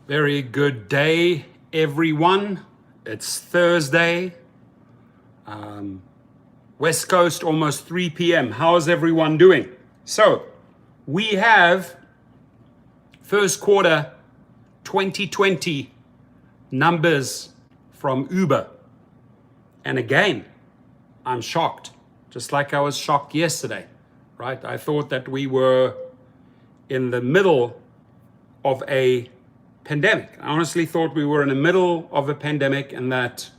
Very good day, everyone. It's Thursday, West Coast, almost 3 p.m. How's everyone doing? So, we have first quarter 2020 numbers from Uber. And again, I'm shocked, just like I was shocked yesterday, right? I thought that we were in the middle of a pandemic. I honestly thought we were in the middle of a pandemic and that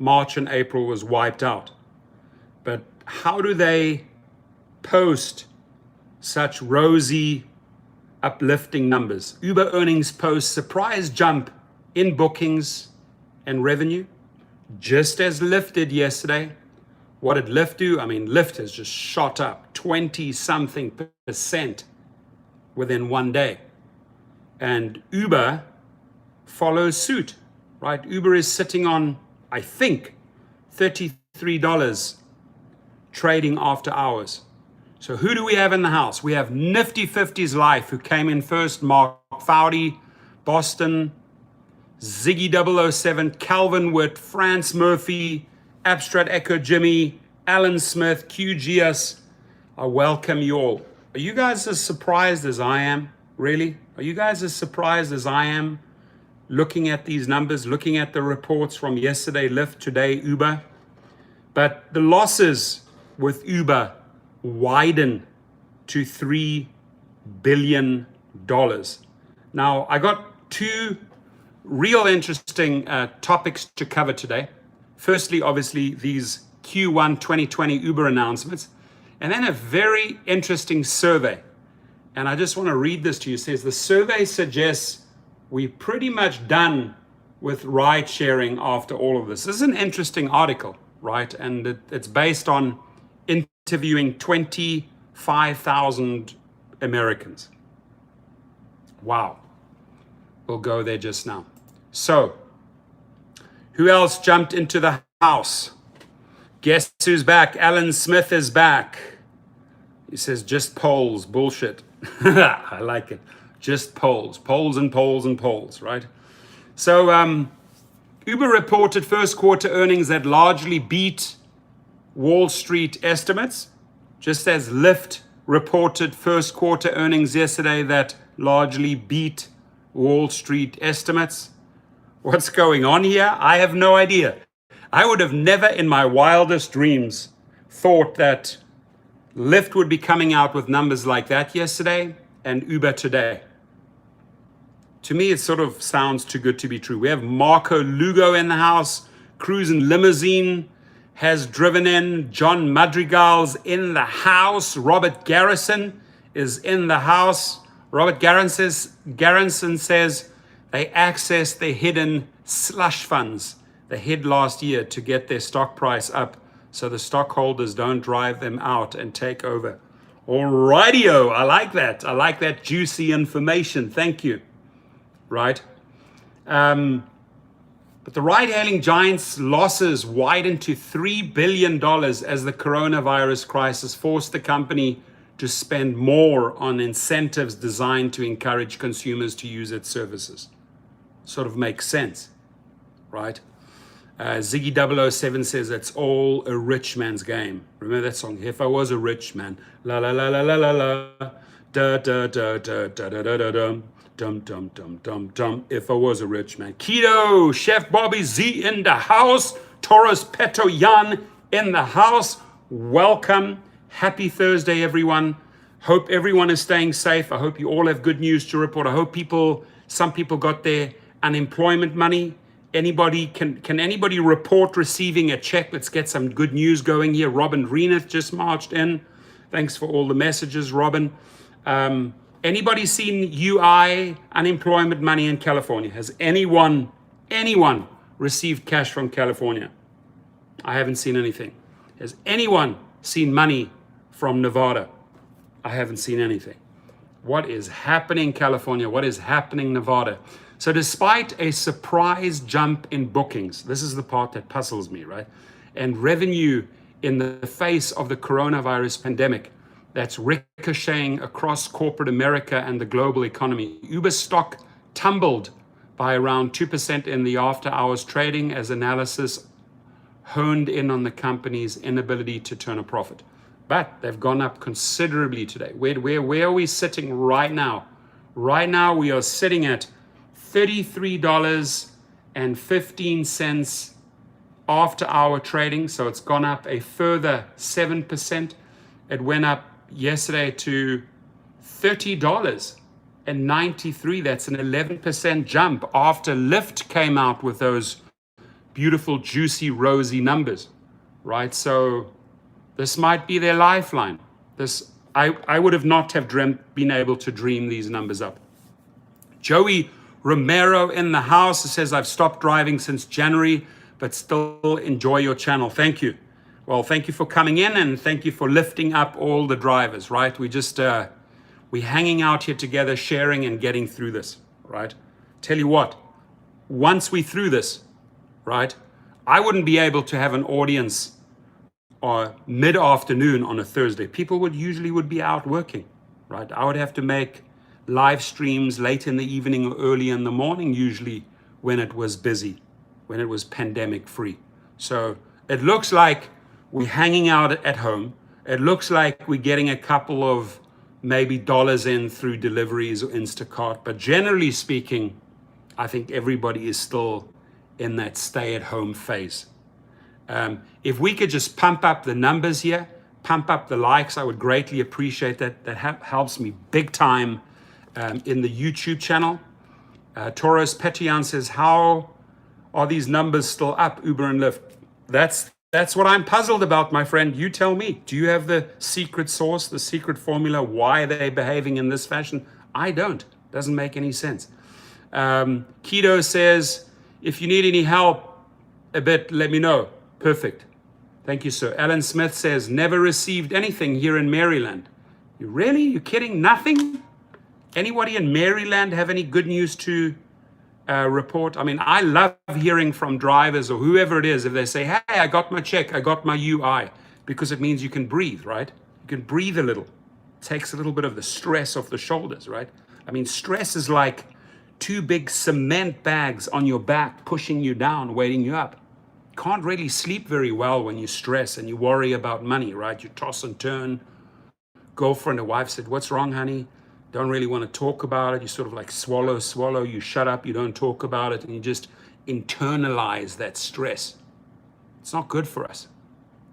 March and April was wiped out. But how do they post such rosy, uplifting numbers? Uber earnings post surprise jump in bookings and revenue, just as Lyft did yesterday. What did Lyft do? I mean, Lyft has just shot up 20-something% within one day. And Uber follows suit, right? Uber is sitting on, I think, $33 trading after hours. So who do we have in the house? We have Nifty 50s Life, who came in first, Mark Fowdy, Boston, Ziggy 007, Calvin Witt, France Murphy, Abstract Echo Jimmy, Alan Smith, QGS. I welcome you all. Are you guys as surprised as I am? Really? Are you guys as surprised as I am looking at these numbers, looking at the reports from yesterday, Lyft, today, Uber? But the losses with Uber widen to $3 billion. Now, I got two real interesting topics to cover today. Firstly, obviously, these Q1 2020 Uber announcements, and then a very interesting survey. And I just want to read this to you. It says, the survey suggests we're pretty much done with ride sharing after all of this. This is an interesting article, right? And it's based on interviewing 25,000 Americans. Wow. We'll go there just now. So, who else jumped into the house? Guess who's back? Alan Smith is back. He says, just polls, bullshit. I like it. Just polls, right? So Uber reported first quarter earnings that largely beat Wall Street estimates, just as Lyft reported first quarter earnings yesterday that largely beat Wall Street estimates. What's going on here? I have no idea. I would have never in my wildest dreams thought that Lyft would be coming out with numbers like that yesterday and Uber today. To me, it sort of sounds too good to be true. We have Marco Lugo in the house. Cruising Limousine has driven in. John Madrigal's in the house. Robert Garrison is in the house. Robert Garrison says they accessed the hidden slush funds they hid last year to get their stock price up so the stockholders don't drive them out and take over. Alrighty-o, I like that. I like that juicy information. Thank you. Right? But the ride-hailing giant's losses widened to $3 billion as the coronavirus crisis forced the company to spend more on incentives designed to encourage consumers to use its services. Sort of makes sense, right? Ziggy 007 says it's all a rich man's game. Remember that song? If I was a rich man, la la la la la la la, da da da da da da da da dum dum dum dum dum dum. If I was a rich man. Keto, Chef Bobby Z in the house. Taurus Petoyan in the house. Welcome. Happy Thursday, everyone. Hope everyone is staying safe. I hope you all have good news to report. I hope some people got their unemployment money. Anybody, can anybody report receiving a check? Let's get some good news going here. Robin Reeneth just marched in. Thanks for all the messages, Robin. Anybody seen UI unemployment money in California? Has anyone received cash from California? I haven't seen anything. Has anyone seen money from Nevada? I haven't seen anything. What is happening, California? What is happening, Nevada? So despite a surprise jump in bookings, this is the part that puzzles me, right? And revenue in the face of the coronavirus pandemic that's ricocheting across corporate America and the global economy, Uber stock tumbled by around 2% in the after hours trading as analysis honed in on the company's inability to turn a profit. But they've gone up considerably today. Where are we sitting right now? Right now we are sitting at $33.15 after hour trading. So it's gone up a further 7%. It went up yesterday to $30.93. That's an 11% jump after Lyft came out with those beautiful, juicy, rosy numbers, right? So this might be their lifeline. I would have not have been able to dream these numbers up. Joey Romero in the house says, I've stopped driving since January, but still enjoy your channel. Thank you. Well, thank you for coming in, and thank you for lifting up all the drivers, right? We're hanging out here together, sharing and getting through this, right? Tell you what, once we through this, right, I wouldn't be able to have an audience or mid-afternoon on a Thursday. People would usually be out working, right? I would have to make live streams late in the evening or early in the morning, usually when it was busy, when it was pandemic free. So it looks like we're hanging out at home. It looks like we're getting a couple of maybe dollars in through deliveries or Instacart. But generally speaking, I think everybody is still in that stay-at-home phase. If we could just pump up the numbers here, pump up the likes, I would greatly appreciate that. That helps me big time in the YouTube channel. Toros Petian says, how are these numbers still up, Uber and Lyft? That's what I'm puzzled about, my friend. You tell me. Do you have the secret sauce, the secret formula, why they're behaving in this fashion? I don't. Doesn't make any sense. Keto says, if you need any help a bit, let me know. Perfect. Thank you, sir. Alan Smith says, never received anything here in Maryland. You really? You kidding? Nothing? Anybody in Maryland have any good news to report? I mean, I love hearing from drivers or whoever it is if they say, hey, I got my check, I got my UI, because it means you can breathe, right? You can breathe a little. It takes a little bit of the stress off the shoulders, right? I mean, stress is like two big cement bags on your back pushing you down, weighting you up. Can't really sleep very well when you stress and you worry about money, right? You toss and turn. Girlfriend or wife said, what's wrong, honey? Don't really want to talk about it. You sort of like swallow, you shut up, you don't talk about it, and you just internalize that stress. It's not good for us.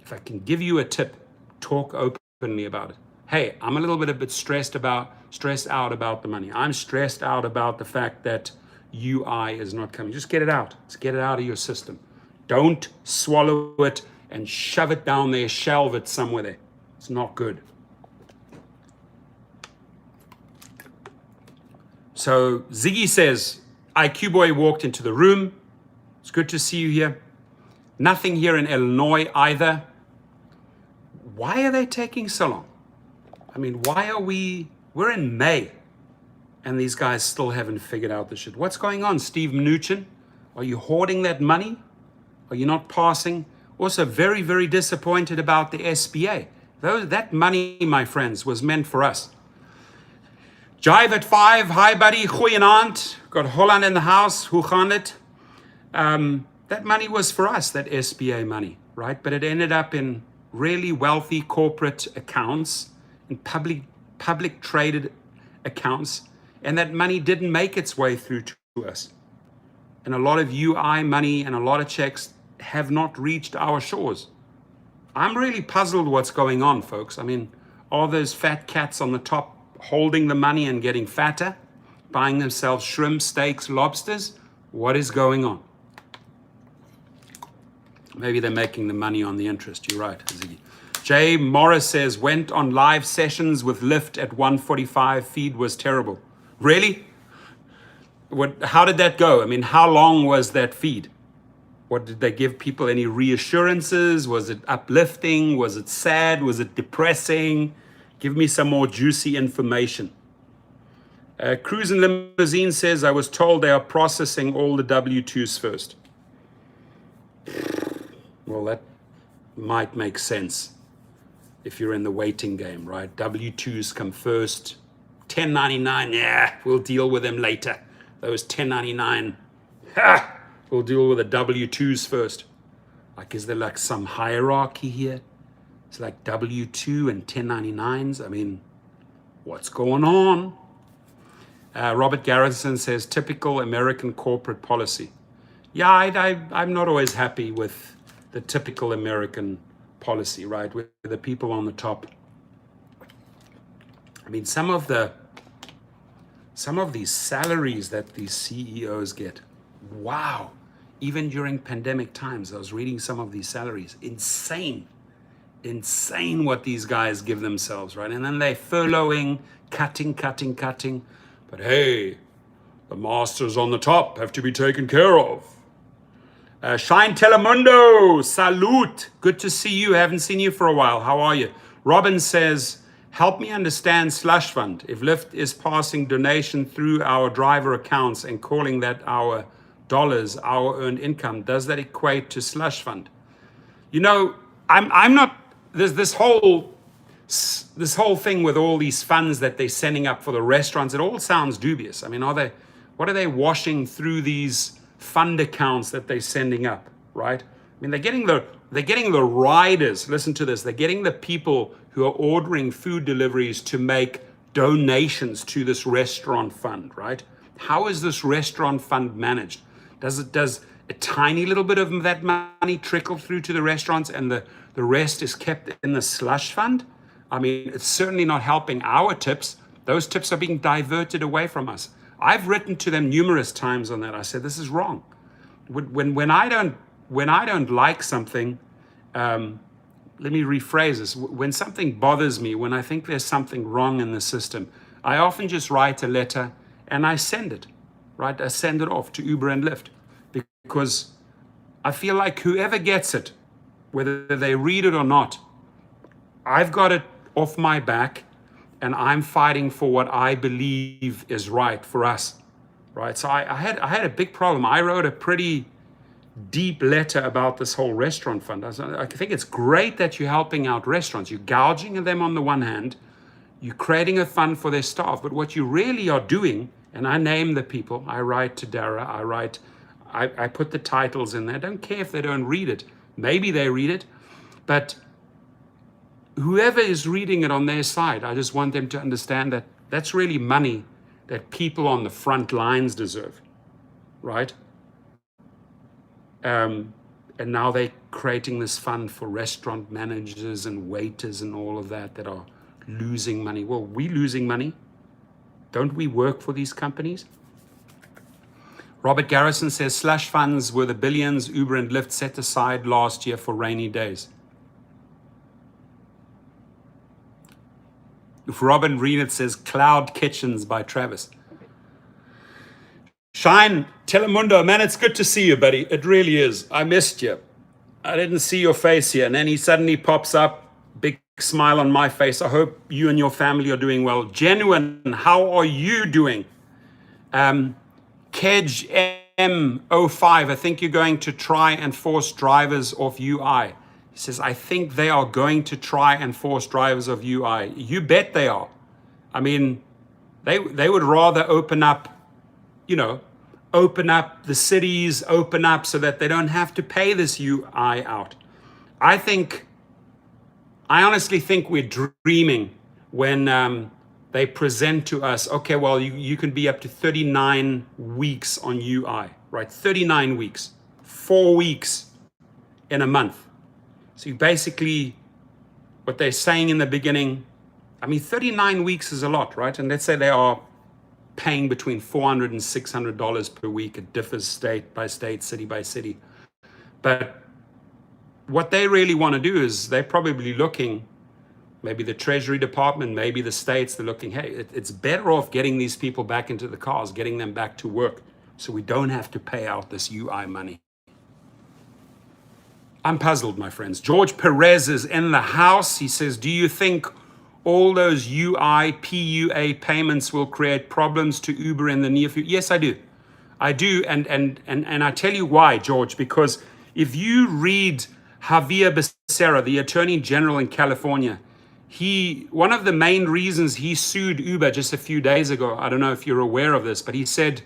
If I can give you a tip, talk openly about it. Hey, I'm a bit stressed out about the money. I'm stressed out about the fact that UI is not coming. Just get it out. Just get it out of your system. Don't swallow it and shove it down there, shelve it somewhere there. It's not good. So Ziggy says, IQ Boy walked into the room. It's good to see you here. Nothing here in Illinois either. Why are they taking so long? I mean, we're in May and these guys still haven't figured out the shit. What's going on, Steve Mnuchin? Are you hoarding that money? Are you not passing? Also very, very disappointed about the SBA. That money, my friends, was meant for us. Jive at 5, hi buddy, goeienaand. Got Holland in the house, hoe gaan het? That money was for us, that SBA money, right? But it ended up in really wealthy corporate accounts, in public traded accounts, and that money didn't make its way through to us. And a lot of UI money and a lot of checks have not reached our shores. I'm really puzzled what's going on, folks. I mean, are those fat cats on the top holding the money and getting fatter, buying themselves shrimp, steaks, lobsters? What is going on? Maybe they're making the money on the interest. You're right, Ziggy. Jay Morris says, went on live sessions with Lyft at 1:45. Feed was terrible. Really? How did that go? I mean, how long was that feed? What did they give people? Any reassurances? Was it uplifting? Was it sad? Was it depressing? Give me some more juicy information. Cruise and Limousine says, I was told they are processing all the W-2s first. Well, that might make sense if you're in the waiting game, right? W-2s come first. 1099, yeah, we'll deal with them later. those 1099. Ha! We'll deal with the W-2s first. Like, is there like some hierarchy here? It's like W-2 and 1099s. I mean, what's going on? Robert Garrison says, typical American corporate policy. Yeah, I'm not always happy with the typical American policy, right? With the people on the top. I mean, some of these salaries that these CEOs get, wow. Even during pandemic times, I was reading some of these salaries. Insane what these guys give themselves, right? And then they're furloughing, cutting. But hey, the masters on the top have to be taken care of. Shine Telemundo, salute. Good to see you. Haven't seen you for a while. How are you? Robin says, help me understand slush fund. If Lyft is passing donation through our driver accounts and calling that our dollars, our earned income, does that equate to slush fund? You know, I'm not, there's this whole thing with all these funds that they're sending up for the restaurants. It all sounds dubious. I mean, what are they washing through these fund accounts that they're sending up, right? I mean, they're getting the riders. Listen to this. They're getting the people who are ordering food deliveries to make donations to this restaurant fund, right? How is this restaurant fund managed? Does a tiny little bit of that money trickle through to the restaurants and the rest is kept in the slush fund? I mean, it's certainly not helping our tips. Those tips are being diverted away from us. I've written to them numerous times on that. I said, this is wrong. When I don't like something, let me rephrase this. When something bothers me, when I think there's something wrong in the system, I often just write a letter and I send it, right? I send it off to Uber and Lyft because I feel like whoever gets it, whether they read it or not, I've got it off my back and I'm fighting for what I believe is right for us, right? So I had a big problem. I wrote a pretty deep letter about this whole restaurant fund. I think it's great that you're helping out restaurants. You're gouging them on the one hand, you're creating a fund for their staff, but what you really are doing, and I name the people, I write to Dara, I put the titles in there. I don't care if they don't read it. Maybe they read it, but whoever is reading it on their side, I just want them to understand that that's really money that people on the front lines deserve, right? And now they're creating this fund for restaurant managers and waiters and all of that are losing money. Well, we're losing money. Don't we work for these companies? Robert Garrison says, slush funds were the billions Uber and Lyft set aside last year for rainy days. If Robin Reenet says, Cloud Kitchens by Travis. Shine, Telemundo, man, it's good to see you, buddy. It really is. I missed you. I didn't see your face here. And then he suddenly pops up, big smile on my face. I hope you and your family are doing well. Genuine, how are you doing? Kedge M05, I think you're going to try and force drivers off UI. He says, I think they are going to try and force drivers of UI. You bet they are. I mean, they would rather open up, open up the cities, open up so that they don't have to pay this UI out. I honestly think we're dreaming when they present to us, okay, well, you can be up to 39 weeks on UI, right? 39 weeks, 4 weeks in a month. So you basically, what they're saying in the beginning, I mean, 39 weeks is a lot, right? And let's say they are paying between $400 and $600 per week. It differs state by state, city by city. But what they really want to do is they're probably looking, maybe the Treasury Department, maybe the states, they're looking, hey, it's better off getting these people back into the cars, getting them back to work, so we don't have to pay out this UI money. I'm puzzled, my friends. George Perez is in the house. He says, do you think all those UI, PUA payments will create problems to Uber in the near future? Yes, I do. I do, and I tell you why, George, because if you read Javier Becerra, the Attorney General in California, one of the main reasons he sued Uber just a few days ago, I don't know if you're aware of this, but he said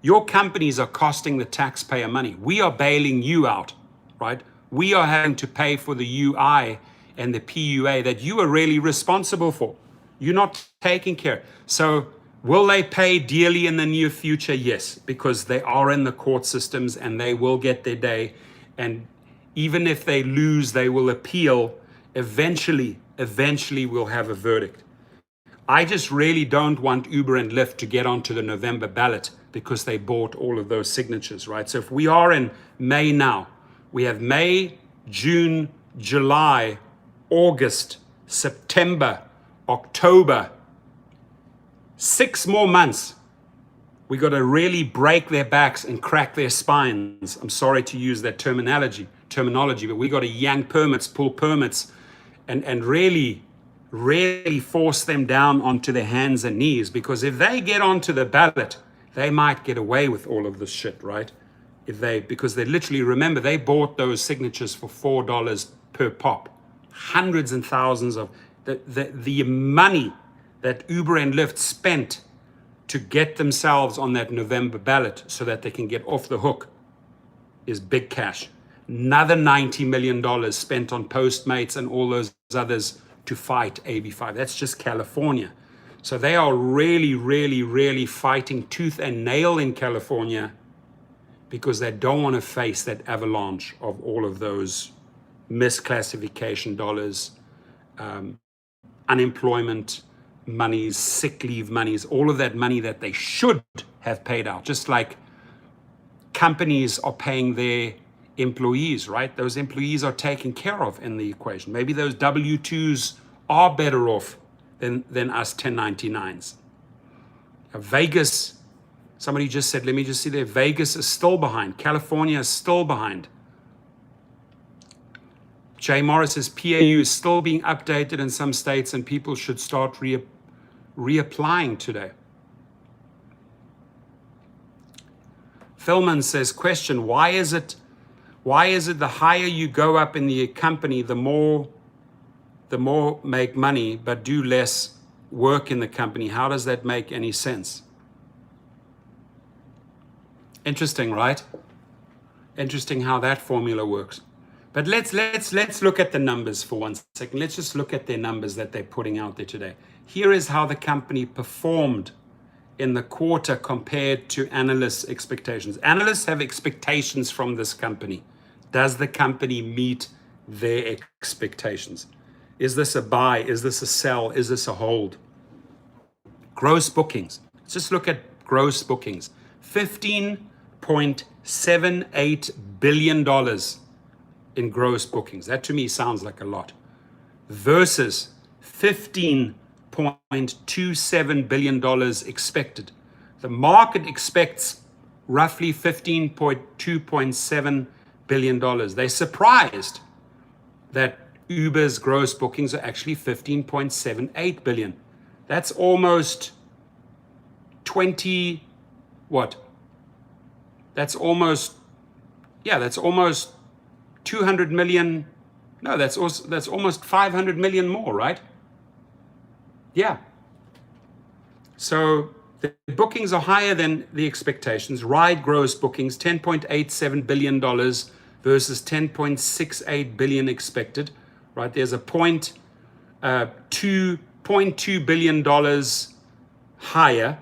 Your companies are costing the taxpayer money. We are bailing you out, right? We are having to pay for the UI and the PUA that you are really responsible for. You're not taking care. So will they pay dearly in the near future? Yes, because they are in the court systems and they will get their day. And even if they lose, they will appeal. Eventually we'll have a verdict. I just really don't want Uber and Lyft to get onto the November ballot because they bought all of those signatures, right? So if we are in May now, we have May, June, July, August, September, October, 6 more months. We got to really break their backs and crack their spines. I'm sorry to use that terminology, but we got to yank permits, pull permits, and really force them down onto their hands and knees, because if they get onto the ballot, they might get away with all of this shit, right? Because they literally, remember, they bought those signatures for $4 per pop. Hundreds and thousands of the money that Uber and Lyft spent to get themselves on that November ballot so that they can get off the hook is big cash. Another $90 million spent on Postmates and all those others to fight AB5. That's just California. So they are really fighting tooth and nail in California because they don't want to face that avalanche of all of those misclassification dollars, unemployment monies, sick leave monies, all of that money that they should have paid out. Just like companies are paying their employees, right? Those employees are taken care of in the equation. Maybe those W-2s are better off than us 1099s. Vegas, somebody just said, let me just see there, Vegas is still behind. California is still behind. Jay Morris says PAU is still being updated in some states and people should start reapplying today. Philman says, question, why is it the higher you go up in the company, the more make money, but do less work in the company? How does that make any sense? Interesting, right? Interesting how that formula works. But let's look at the numbers for 1 second. Let's just look at their numbers that they're putting out there today. Here is how the company performed in the quarter compared to analysts' expectations. Analysts have expectations from this company. Does the company meet their expectations? Is this a buy? Is this a sell? Is this a hold? Gross bookings. Let's just look at gross bookings. $15.78 billion in gross bookings. That to me sounds like a lot. Versus $15.27 billion expected. The market expects roughly $15.2.7 billion. They're surprised that Uber's gross bookings are actually $15.78 billion. That's almost 20, what? That's almost 200 million. No, that's almost 500 million more, right? Yeah. So the bookings are higher than the expectations. Ride gross bookings, $10.87 billion versus $10.68 billion expected, right? There's a $2.2 billion higher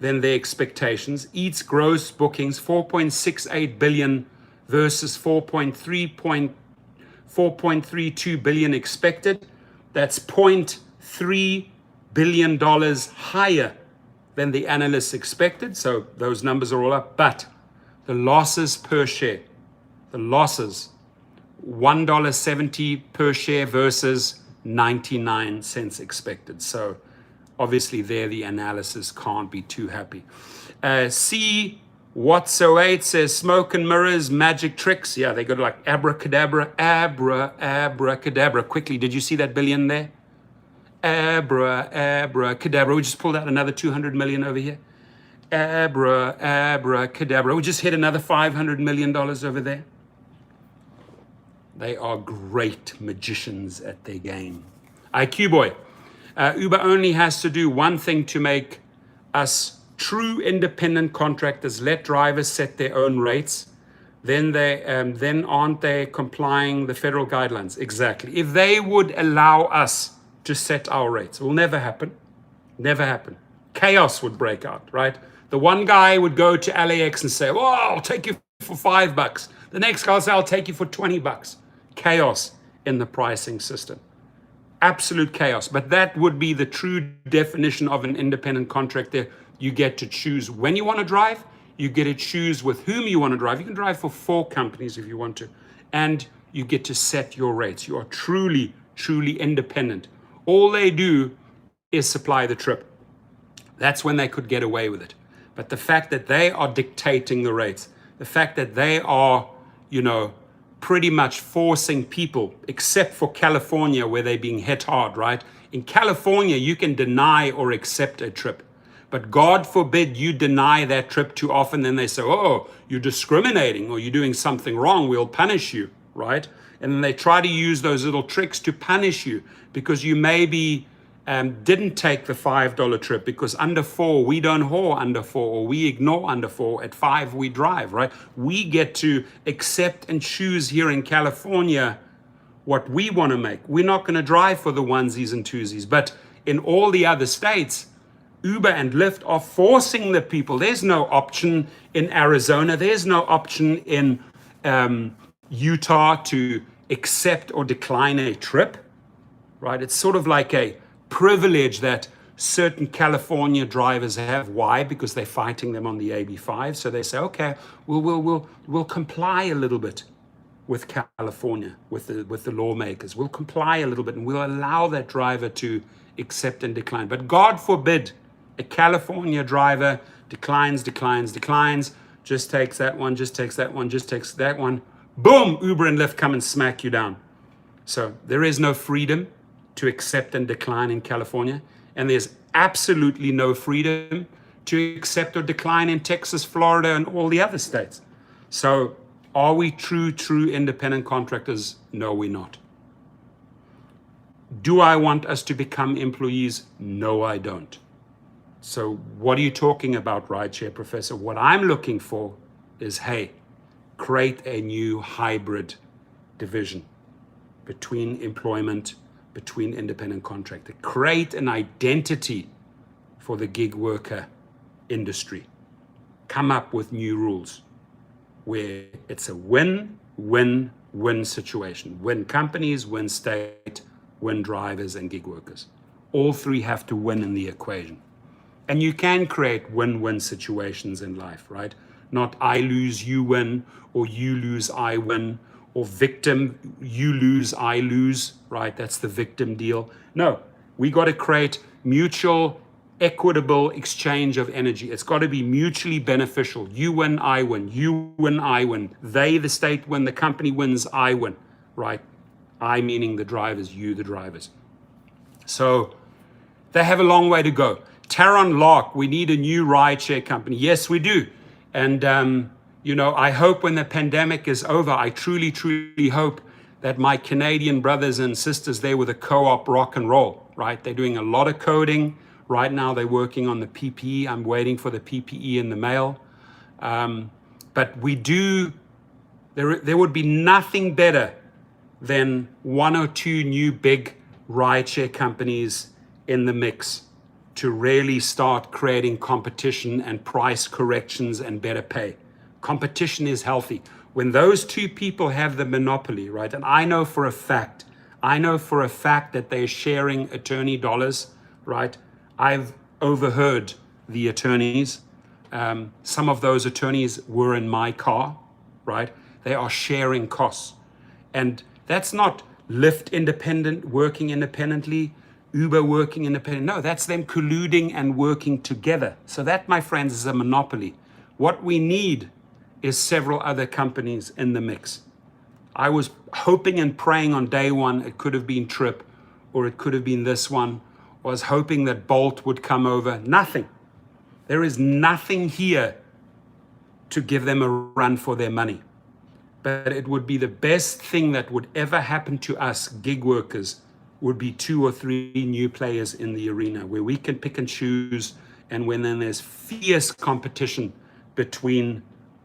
than their expectations. Eats gross bookings, $4.68 billion versus $4.32 billion expected. That's $0.3 billion higher than the analysts expected. So those numbers are all up. But the losses per share, $1.70 per share versus 99 cents expected. So obviously there the analysis can't be too happy. C Whatso8 says smoke and mirrors, magic tricks. Yeah, they got like abracadabra, abracadabra. Quickly, did you see that billion there? Abracadabra. We just pulled out another 200 million over here. Abracadabra. We just hit another $500 million over there. They are great magicians at their game. IQ boy. Uber only has to do one thing to make us true independent contractors let drivers set their own rates, then aren't they complying the federal guidelines? Exactly. If they would allow us to set our rates, it will never happen. Never happen. Chaos would break out, right? The one guy would go to LAX and say, "Oh, I'll take you for $5." The next guy will say, "I'll take you for $20." Chaos in the pricing system. Absolute chaos. But that would be the true definition of an independent contractor. You get to choose when you want to drive. You get to choose with whom you want to drive. You can drive for 4 companies if you want to. And you get to set your rates. You are truly, truly independent. All they do is supply the trip. That's when they could get away with it. But the fact that they are dictating the rates, the fact that they are, pretty much forcing people, except for California where they're being hit hard, right? In California, you can deny or accept a trip. But God forbid you deny that trip too often, then they say, "Oh, you're discriminating or you're doing something wrong, we'll punish you," right? And then they try to use those little tricks to punish you because you maybe didn't take the $5 trip because under 4, we don't whore under 4, or we ignore under 4. At 5, we drive, right? We get to accept and choose here in California what we want to make. We're not going to drive for the onesies and twosies. But in all the other states, Uber and Lyft are forcing the people. There's no option in Arizona. There's no option in Utah to accept or decline a trip, right? It's sort of like a privilege that certain California drivers have. Why? Because they're fighting them on the AB5. So they say, "Okay, we'll comply a little bit with California, with the lawmakers. We'll comply a little bit, and we'll allow that driver to accept and decline." But God forbid a California driver declines, just takes that one, just takes that one, just takes that one. Boom, Uber and Lyft come and smack you down. So there is no freedom to accept and decline in California. And there's absolutely no freedom to accept or decline in Texas, Florida, and all the other states. So are we true independent contractors? No, we're not. Do I want us to become employees? No, I don't. So what are you talking about, rideshare professor? What I'm looking for is, hey, create a new hybrid division between employment, between independent contractor. Create an identity for the gig worker industry. Come up with new rules where it's a win-win-win situation. Win companies, win state, win drivers and gig workers. All 3 have to win in the equation. And you can create win-win situations in life, right? Not I lose, you win, or you lose, I win, or victim, you lose, I lose, right? That's the victim deal. No, we got to create mutual, equitable exchange of energy. It's got to be mutually beneficial. You win, I win. You win, I win. They, the state, win. The company wins, I win, right? I meaning the drivers, you, the drivers. So they have a long way to go. Taron Lark, we need a new rideshare company. Yes, we do. And, I hope when the pandemic is over, I truly, truly hope that my Canadian brothers and sisters there with the co-op rock and roll, right? They're doing a lot of coding. Right now, they're working on the PPE. I'm waiting for the PPE in the mail. But we do, there would be nothing better than 1 or 2 new big rideshare companies in the mix to really start creating competition and price corrections and better pay. Competition is healthy. When those 2 people have the monopoly, right? And I know for a fact that they're sharing attorney dollars, right? I've overheard the attorneys. Some of those attorneys were in my car, right? They are sharing costs. And that's not Lyft independent, working independently, Uber working independent. No, that's them colluding and working together. So that, my friends, is a monopoly. What we need is several other companies in the mix. I was hoping and praying on day one, it could have been Trip, or it could have been this one. I was hoping that Bolt would come over. Nothing. There is nothing here to give them a run for their money. But it would be the best thing that would ever happen to us gig workers would be 2 or 3 new players in the arena where we can pick and choose and when then there's fierce competition between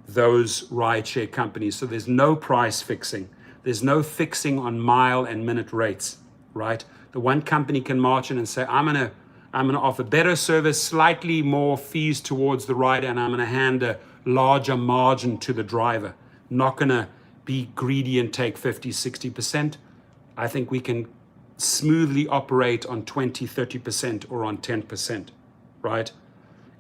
those rideshare companies. So there's no price fixing. There's no fixing on mile and minute rates, right? The one company can march in and say, I'm gonna offer better service, slightly more fees towards the rider, and I'm gonna hand a larger margin to the driver. Not gonna be greedy and take 50, 60%. I think we can smoothly operate on 20, 30% or on 10%, right?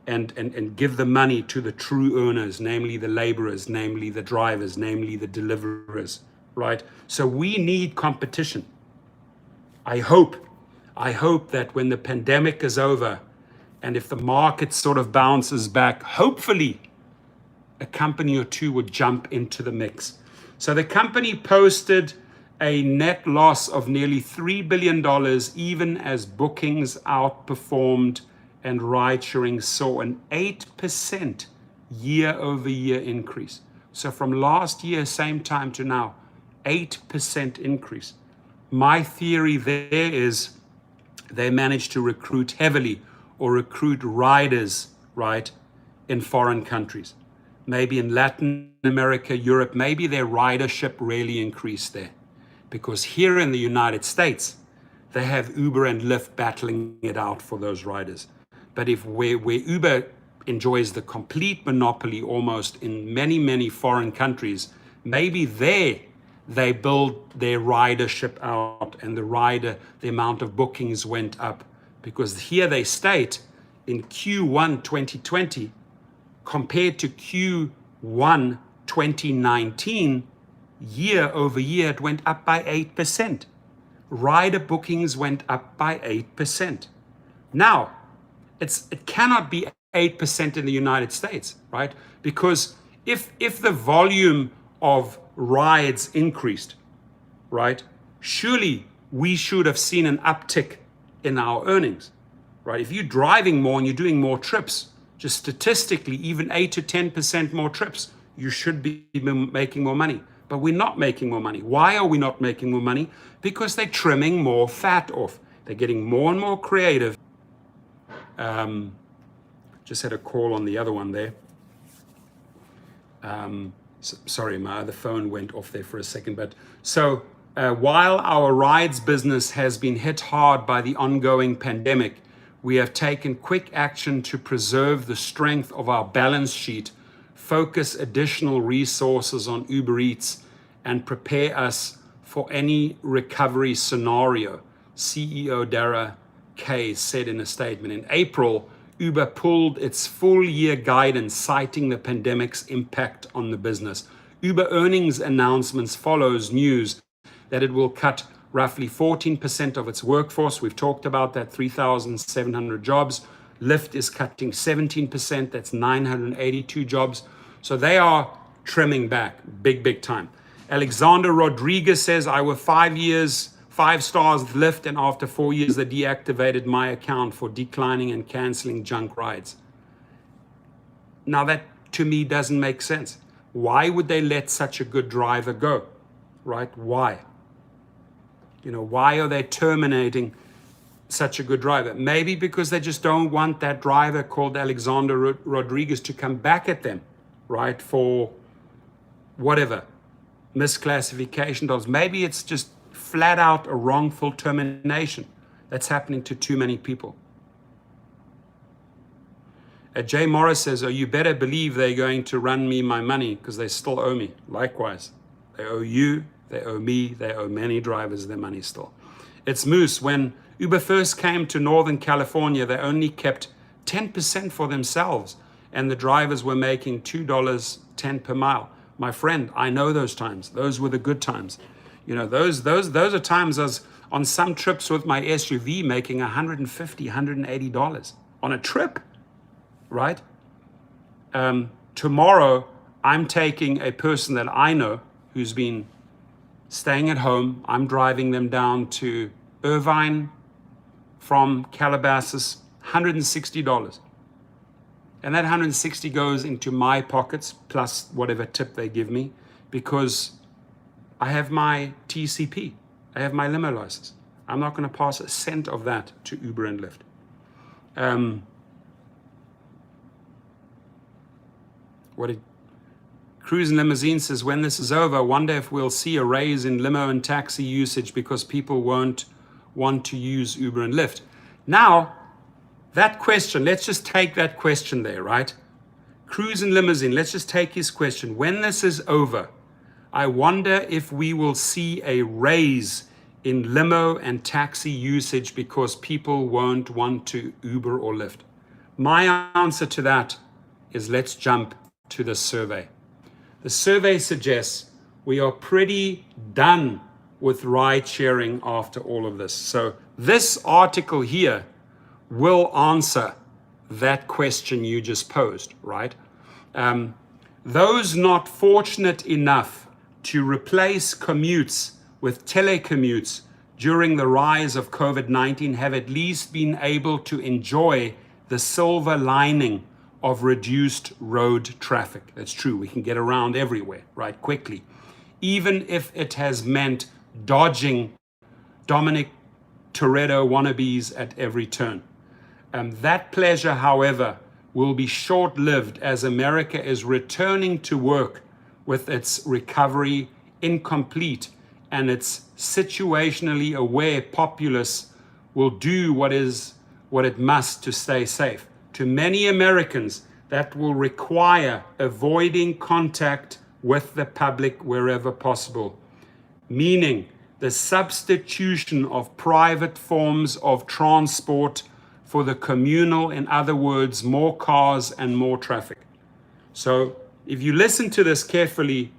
And give the money to the true earners, namely the laborers, namely the drivers, namely the deliverers, right? So we need competition. I hope that when the pandemic is over and if the market sort of bounces back, hopefully a company or two would jump into the mix. So the company posted a net loss of nearly $3 billion, even as bookings outperformed and ride-sharing saw an 8% year-over-year increase. So from last year, same time to now, 8% increase. My theory there is they managed to recruit heavily or recruit riders, right, in foreign countries. Maybe in Latin America, Europe, maybe their ridership really increased there. Because here in the United States, they have Uber and Lyft battling it out for those riders. But if where Uber enjoys the complete monopoly almost in many, many foreign countries, maybe there they build their ridership out and the amount of bookings went up. Because here they state in Q1 2020, compared to Q1 2019, year over year, it went up by 8%. Rider bookings went up by 8%. Now, it cannot be 8% in the United States, right? Because if the volume of rides increased, right, surely we should have seen an uptick in our earnings, right? If you're driving more and you're doing more trips, just statistically, even 8 to 10% more trips, you should be making more money. But we're not making more money. Why are we not making more money? Because they're trimming more fat off. They're getting more and more creative. Just had a call on the other one there. Sorry, my other phone went off there for a second. But so while our rides business has been hit hard by the ongoing pandemic, we have taken quick action to preserve the strength of our balance sheet, focus additional resources on Uber Eats, and prepare us for any recovery scenario, CEO Dara Kay said in a statement. In April, Uber pulled its full year guidance, citing the pandemic's impact on the business. Uber earnings announcements follows news that it will cut roughly 14% of its workforce. We've talked about that, 3,700 jobs. Lyft is cutting 17%, that's 982 jobs. So they are trimming back big time. Alexander Rodriguez says, I was 5 stars with Lyft, and after 4 years, they deactivated my account for declining and canceling junk rides. Now that to me doesn't make sense. Why would they let such a good driver go, right? Why? Why are they terminating such a good driver? Maybe because they just don't want that driver called Alexander Rodriguez to come back at them, right? For whatever, misclassification dollars. Maybe it's just flat out a wrongful termination that's happening to too many people. Jay Morris says, you better believe they're going to run me my money because they still owe me. Likewise, they owe you, they owe me, they owe many drivers their money still. It's Moose. When Uber first came to Northern California, they only kept 10% for themselves, and the drivers were making $2.10 per mile. My friend, I know those times. Those were the good times. Those are times I was on some trips with my SUV making $150, $180 on a trip, right? Tomorrow, I'm taking a person that I know who's been staying at home. I'm driving them down to Irvine from Calabasas, $160. And that $160 goes into my pockets, plus whatever tip they give me, because I have my TCP. I have my limo license. I'm not going to pass a cent of that to Uber and Lyft. Cruise and Limousine says, when this is over, I wonder if we'll see a raise in limo and taxi usage because people won't want to use Uber and Lyft. Now, that question, let's just take that question there, right? Cruise and Limousine, let's just take his question. When this is over, I wonder if we will see a raise in limo and taxi usage because people won't want to Uber or Lyft. My answer to that is let's jump to the survey. The survey suggests we are pretty done with ride sharing after all of this. So this article here will answer that question you just posed, right? Those not fortunate enough to replace commutes with telecommutes during the rise of COVID-19 have at least been able to enjoy the silver lining of reduced road traffic. That's true, we can get around everywhere, right, quickly. Even if it has meant dodging Dominic Toretto wannabes at every turn. That pleasure, however, will be short-lived as America is returning to work with its recovery incomplete and its situationally aware populace will do what it must to stay safe. To many Americans, that will require avoiding contact with the public wherever possible, meaning the substitution of private forms of transport for the communal, in other words, more cars and more traffic. So if you listen to this carefully,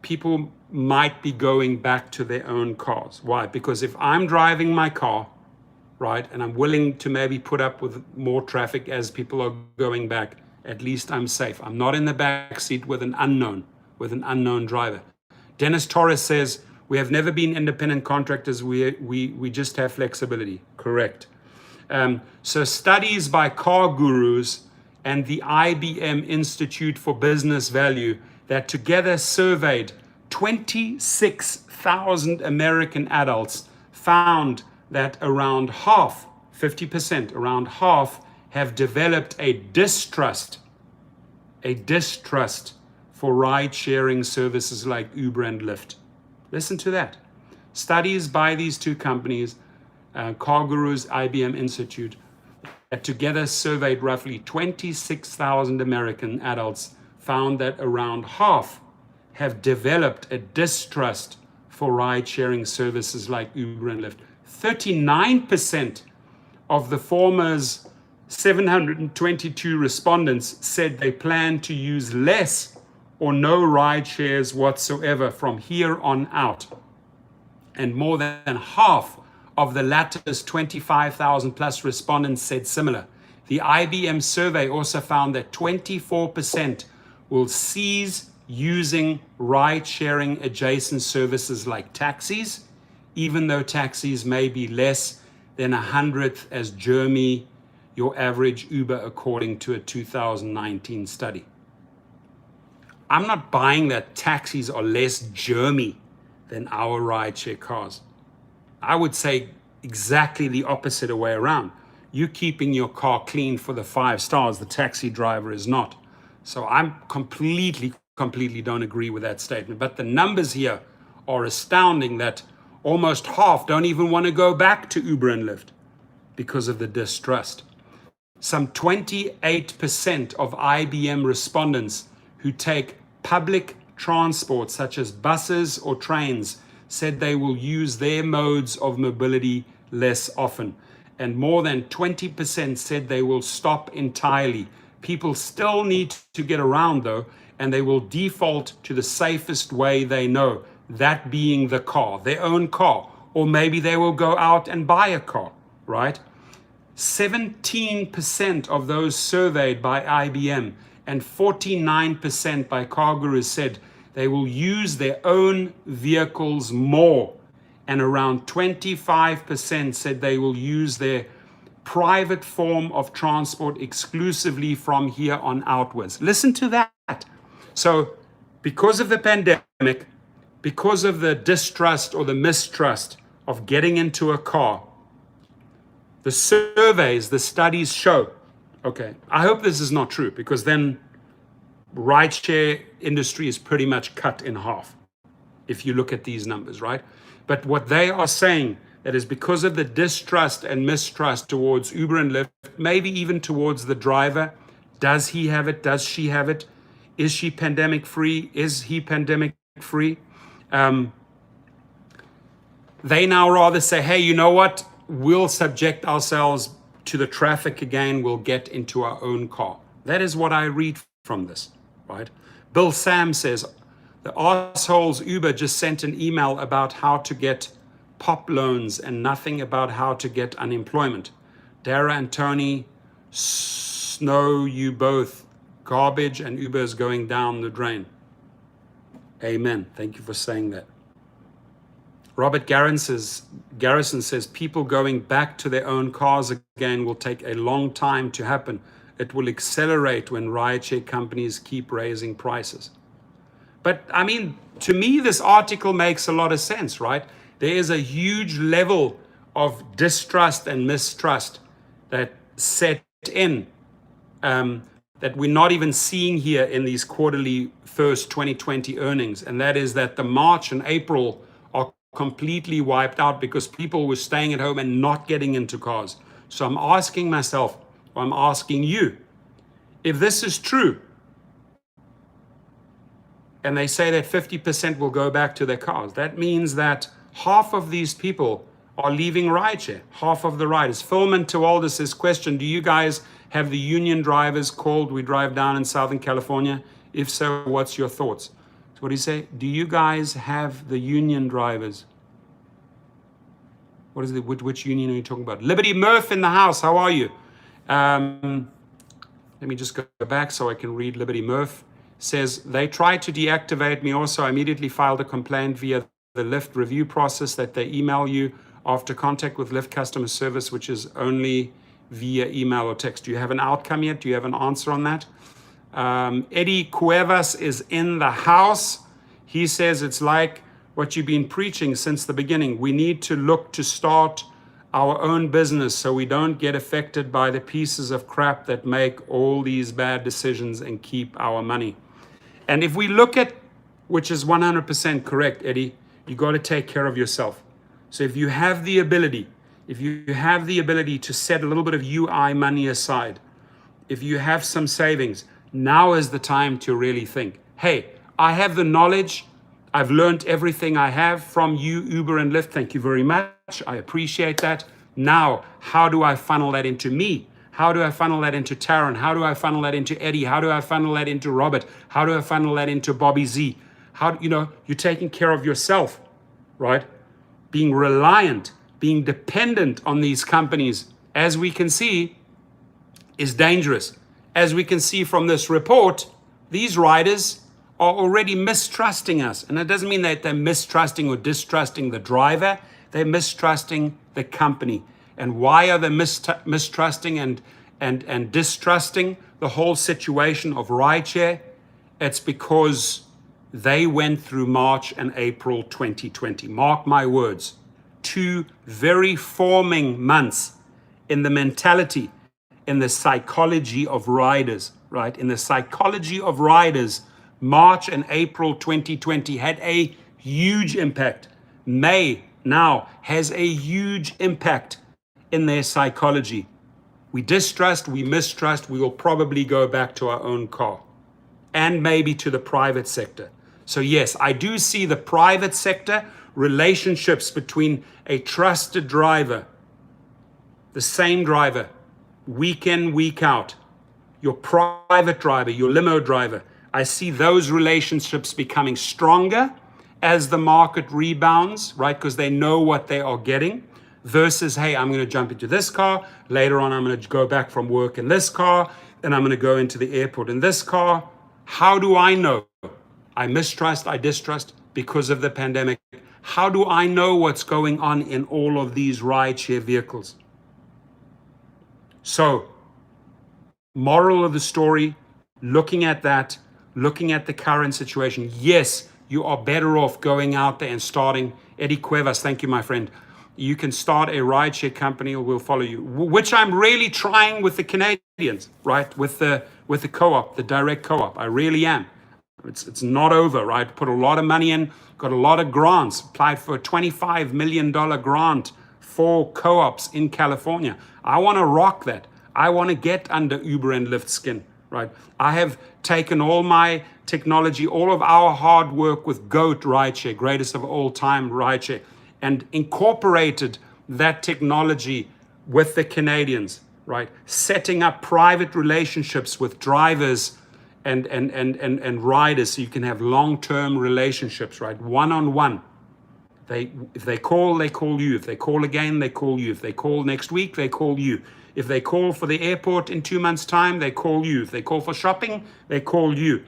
people might be going back to their own cars. Why? Because if I'm driving my car, right, and I'm willing to maybe put up with more traffic as people are going back, at least I'm safe. I'm not in the back seat with an unknown driver. Dennis Torres says, we have never been independent contractors, we just have flexibility. Correct. So studies by car gurus and the IBM Institute for Business Value that together surveyed 26,000 American adults found that around half, 50%, around half have developed a distrust for ride-sharing services like Uber and Lyft. Listen to that. Studies by these two companies, Car Gurus, IBM Institute, that together surveyed roughly 26,000 American adults, found that around half have developed a distrust for ride-sharing services like Uber and Lyft. 39% of the former's 722 respondents said they plan to use less or no ride shares whatsoever from here on out. And more than half of the latter's 25,000 plus respondents said similar. The IBM survey also found that 24% will cease using ride-sharing adjacent services like taxis, even though taxis may be less than 100th as germy your average Uber, according to a 2019 study. I'm not buying that taxis are less germy than our rideshare cars. I would say exactly the opposite way around. You're keeping your car clean for the 5 stars, the taxi driver is not. So I'm completely don't agree with that statement. But the numbers here are astounding that almost half don't even want to go back to Uber and Lyft because of the distrust. Some 28% of IBM respondents who take public transport, such as buses or trains, said they will use their modes of mobility less often. And more than 20% said they will stop entirely. People still need to get around though, and they will default to the safest way they know, that being the car, their own car, or maybe they will go out and buy a car, right? 17% of those surveyed by IBM and 49% by Car Gurus said they will use their own vehicles more, and around 25% said they will use their private form of transport exclusively from here on outwards. Listen to that. So because of the pandemic, because of the distrust or the mistrust of getting into a car, the surveys, the studies show, okay, I hope this is not true, because then rideshare industry is pretty much cut in half if you look at these numbers, right? But what they are saying that is because of the distrust and mistrust towards Uber and Lyft, maybe even towards the driver. Does he have it? Does she have it? Is she pandemic free? Is he pandemic free? They now rather say, hey, you know what? We'll subject ourselves to the traffic again. We'll get into our own car. That is what I read from this, right? Bill Sam says, the assholes Uber just sent an email about how to get pop loans and nothing about how to get unemployment. Dara and Tony, snow you both. Garbage and Uber is going down the drain. Amen. Thank you for saying that. Robert Garrison says, people going back to their own cars again will take a long time to happen. It will accelerate when rideshare companies keep raising prices. But I mean, to me, this article makes a lot of sense, right? There is a huge level of distrust and mistrust that set in that we're not even seeing here in these quarterly first 2020 earnings. And that is that the March and April are completely wiped out because people were staying at home and not getting into cars. So I'm asking myself, or I'm asking you, if this is true, and they say that 50% will go back to their cars, that means that half of these people are leaving rideshare, half of the riders. Philman Tewalda says, question, do you guys have the union drivers called? We drive down in Southern California. If so, what's your thoughts? So what do you say? Do you guys have the union drivers? What is it? Which union are you talking about? Liberty Murph in the house. How are you? Let me just go back so I can read. Liberty Murph says, they tried to deactivate me also. I immediately filed a complaint via the Lyft review process that they email you after contact with Lyft customer service, which is only via email or text. Do you have an outcome yet? Do you have an answer on that? Eddie Cuevas is in the house. He says it's like what you've been preaching since the beginning. We need to look to start our own business so we don't get affected by the pieces of crap that make all these bad decisions and keep our money. And if we look at, which is 100% correct, Eddie, you got to take care of yourself. So if you have the ability, to set a little bit of UI money aside, if you have some savings, now is the time to really think, hey, I have the knowledge. I've learned everything I have from you, Uber and Lyft. Thank you very much. I appreciate that. Now, how do I funnel that into me? How do I funnel that into Taryn? How do I funnel that into Eddie? How do I funnel that into Robert? How do I funnel that into Bobby Z? How, you're taking care of yourself, right? Being reliant, being dependent on these companies, as we can see, is dangerous. As we can see from this report, these riders are already mistrusting us. And it doesn't mean that they're mistrusting or distrusting the driver. They're mistrusting the company. And why are they mistrusting and distrusting the whole situation of rideshare? It's because they went through March and April 2020. Mark my words, 2 very forming months in the mentality, in the psychology of riders, right? In the psychology of riders, March and April 2020 had a huge impact. May now has a huge impact in their psychology. We distrust, we mistrust, we will probably go back to our own car and maybe to the private sector. So yes, I do see the private sector relationships between a trusted driver, the same driver, week in, week out, your private driver, your limo driver. I see those relationships becoming stronger as the market rebounds, right? Because they know what they are getting versus, hey, I'm going to jump into this car. Later on, I'm going to go back from work in this car. Then I'm going to go into the airport in this car. How do I know? I mistrust, I distrust because of the pandemic. How do I know what's going on in all of these rideshare vehicles? So, moral of the story, looking at that, looking at the current situation, yes, you are better off going out there and starting. Eddie Cuevas, thank you, my friend. You can start a rideshare company or we'll follow you, which I'm really trying with the Canadians, right? With the with the co-op, the direct co-op. I really am. It's not over, right? Put a lot of money in, got a lot of grants, applied for a $25 million grant for co-ops in California. I want to rock that. I want to get under Uber and Lyft skin, right? I have taken all my technology, all of our hard work with GOAT rideshare, greatest of all time rideshare, and incorporated that technology with the Canadians, right? Setting up private relationships with drivers and riders so you can have long-term relationships, right? One-on-one. If they call you. If they call again, they call you. If they call next week, they call you. If they call for the airport in 2 months' time, they call you. If they call for shopping, they call you.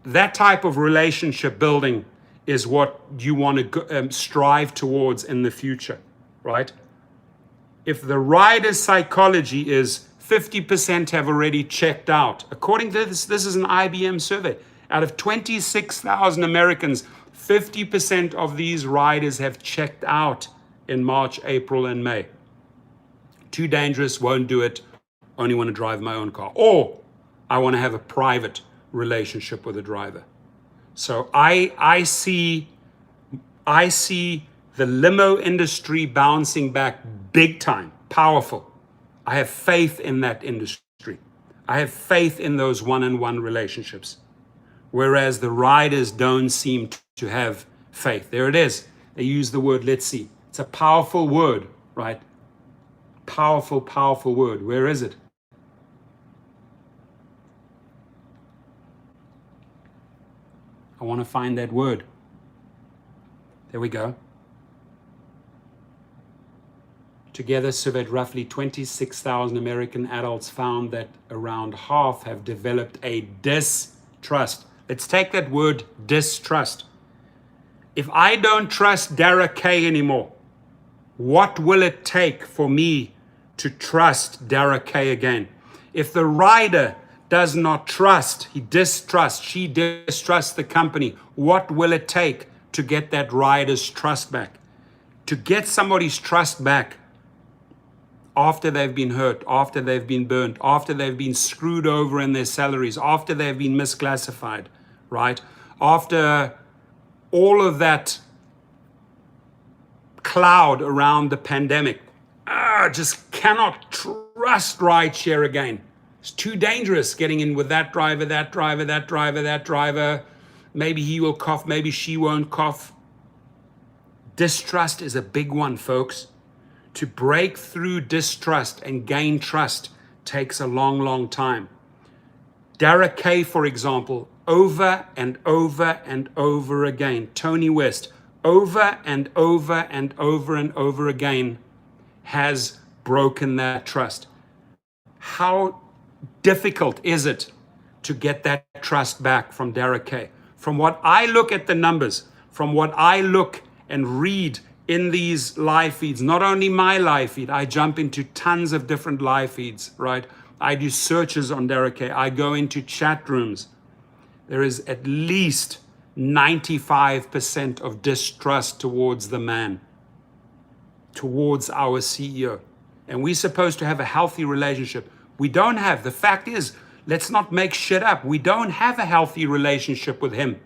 That type of relationship building is what you want to strive towards in the future, right? If the rider's psychology is 50% have already checked out. According to this is an IBM survey. Out of 26,000 Americans, 50% of these riders have checked out in March, April, and May. Too dangerous, won't do it, only want to drive my own car. Or I want to have a private relationship with a driver. So I see the limo industry bouncing back big time, powerful. I have faith in that industry. I have faith in those one-on-one relationships. Whereas the riders don't seem to have faith. There it is. They use the word, let's see. It's a powerful word, right? Powerful, powerful word. Where is it? I want to find that word. There we go. Together surveyed roughly 26,000 American adults found that around half have developed a distrust. Let's take that word distrust. If I don't trust Derek Kay anymore, what will it take for me to trust Derek Kay again? If the rider does not trust, he distrusts, she distrusts the company, what will it take to get that rider's trust back? To get somebody's trust back after they've been hurt, after they've been burnt, after they've been screwed over in their salaries, after they've been misclassified, right? After all of that cloud around the pandemic, just cannot trust rideshare again. It's too dangerous getting in with that driver, that driver, that driver, that driver. Maybe he will cough, maybe she won't cough. Distrust is a big one, folks. To break through distrust and gain trust takes a long, long time. Derek Kay, for example, over and over and over again. Tony West, over and over and over and over again, has broken that trust. How difficult is it to get that trust back from Derek Kay? From what I look at the numbers, from what I look and read in these live feeds, not only my live feed, I jump into tons of different live feeds, right? I do searches on Derek Kay. I go into chat rooms. There is at least 95% of distrust towards the man, towards our CEO. And we're supposed to have a healthy relationship. We don't have. The fact is, let's not make shit up. We don't have a healthy relationship with him.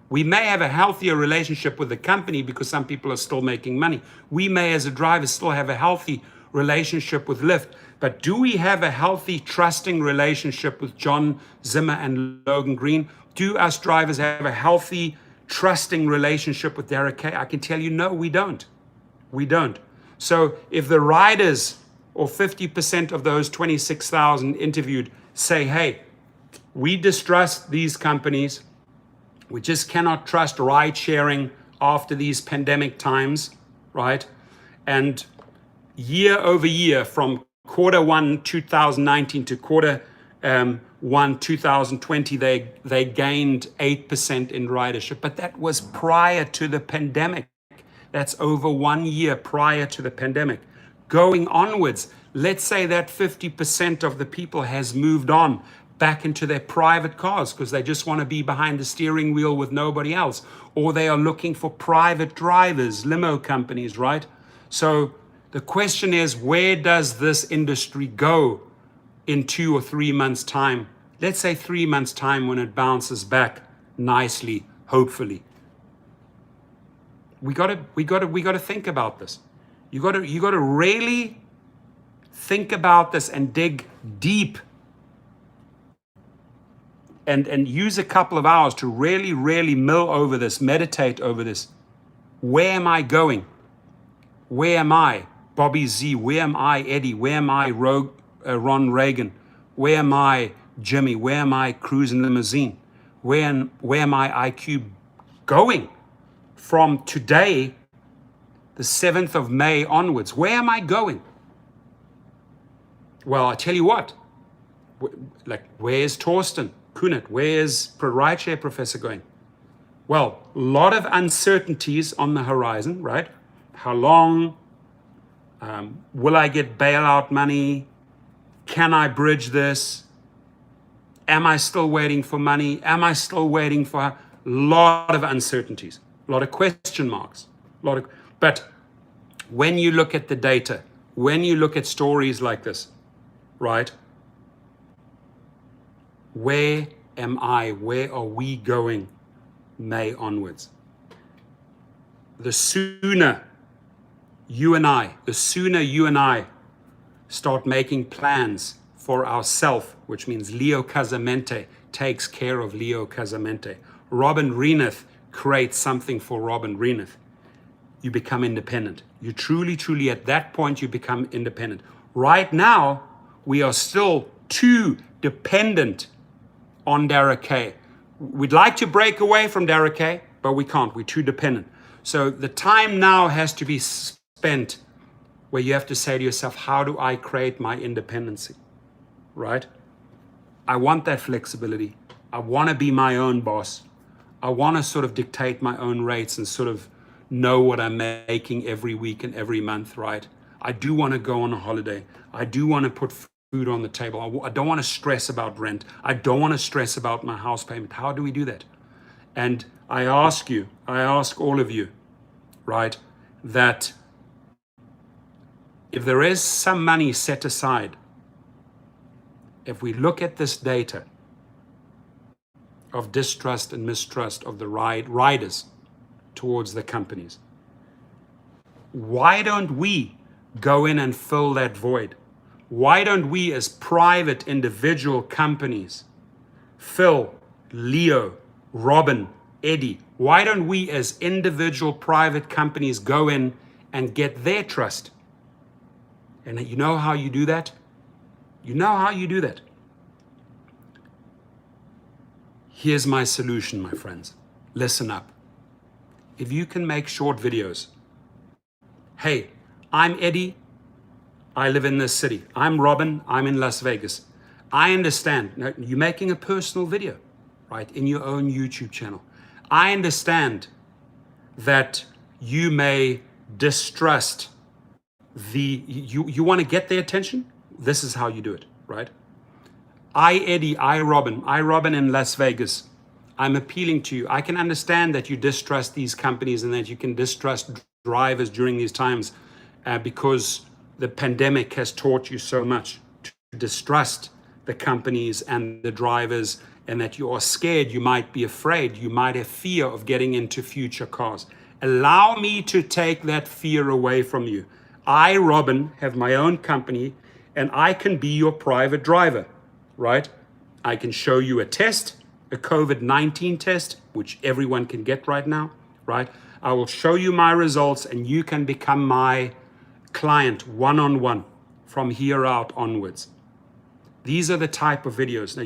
We may have a healthier relationship with the company because some people are still making money. We may, as a driver, still have a healthy relationship with Lyft. But do we have a healthy, trusting relationship with John Zimmer and Logan Green? Do us drivers have a healthy, trusting relationship with Derek Kay? I can tell you, no, we don't. We don't. So if the riders, or 50% of those 26,000 interviewed, say, hey, we distrust these companies, we just cannot trust ride sharing after these pandemic times, right? And year over year, from quarter one 2019 to quarter one 2020, they gained 8% in ridership. But that was prior to the pandemic. That's over 1 year prior to the pandemic. Going onwards, let's say that 50% of the people has moved on back into their private cars because they just want to be behind the steering wheel with nobody else, or they are looking for private drivers, limo companies, right? So the question is, where does this industry go in 2 or 3 months' time. Let's say 3 months' time when it bounces back nicely, hopefully. We gotta think about this. You gotta really think about this and dig deep and use a couple of hours to really mill over this, meditate over this. Where am I going? Where am I, Bobby Z? Where am I, Eddie? Where am I, Ron Reagan? Where am I, Jimmy? Where am I, cruising limousine? Where am I, IQ, going from today, the 7th of May onwards? Where am I going? Well, I tell you what, like, where's Torsten Kunert? Where's rideshare professor going? Well, a lot of uncertainties on the horizon, right? How long? Will I get bailout money? Can I bridge this? Am I still waiting for money? Am I still waiting for a lot of uncertainties, a lot of question marks, but when you look at the data, when you look at stories like this, right? Where am I? Where are we going May onwards? The sooner you and I start making plans for ourselves, which means Leo Casamente takes care of Leo Casamente. Robin Reeneth creates something for Robin Reeneth. You become independent. You truly, at that point, you become independent. Right now, we are still too dependent on Derek K. We'd like to break away from Derek K, but we can't. We're too dependent. So the time now has to be spent where you have to say to yourself, how do I create my independency, right? I want that flexibility. I want to be my own boss. I want to sort of dictate my own rates and sort of know what I'm making every week and every month, right? I do want to go on a holiday. I do want to put food on the table. I don't want to stress about rent. I don't want to stress about my house payment. How do we do that? And I ask all of you, right, that if there is some money set aside, if we look at this data of distrust and mistrust of the riders towards the companies, why don't we go in and fill that void? Why don't we as private individual companies, Phil, Leo, Robin, Eddie, why don't we as individual private companies go in and get their trust? And you know how you do that? You know how you do that. Here's my solution, my friends. Listen up. If you can make short videos, hey, I'm Eddie, I live in this city. I'm Robin, I'm in Las Vegas. I understand. Now, you're making a personal video, right, in your own YouTube channel. I understand that you may distrust you want to get their attention. This is how you do it, right? I, Eddie, I, Robin in Las Vegas. I'm appealing to you. I can understand that you distrust these companies and that you can distrust drivers during these times because the pandemic has taught you so much to distrust the companies and the drivers, and that you are scared, you might be afraid, you might have fear of getting into future cars. Allow me to take that fear away from you. I, Robin, have my own company and I can be your private driver, right? I can show you a test, a COVID-19 test, which everyone can get right now, right? I will show you my results and you can become my client one-on-one from here out onwards. These are the type of videos. Now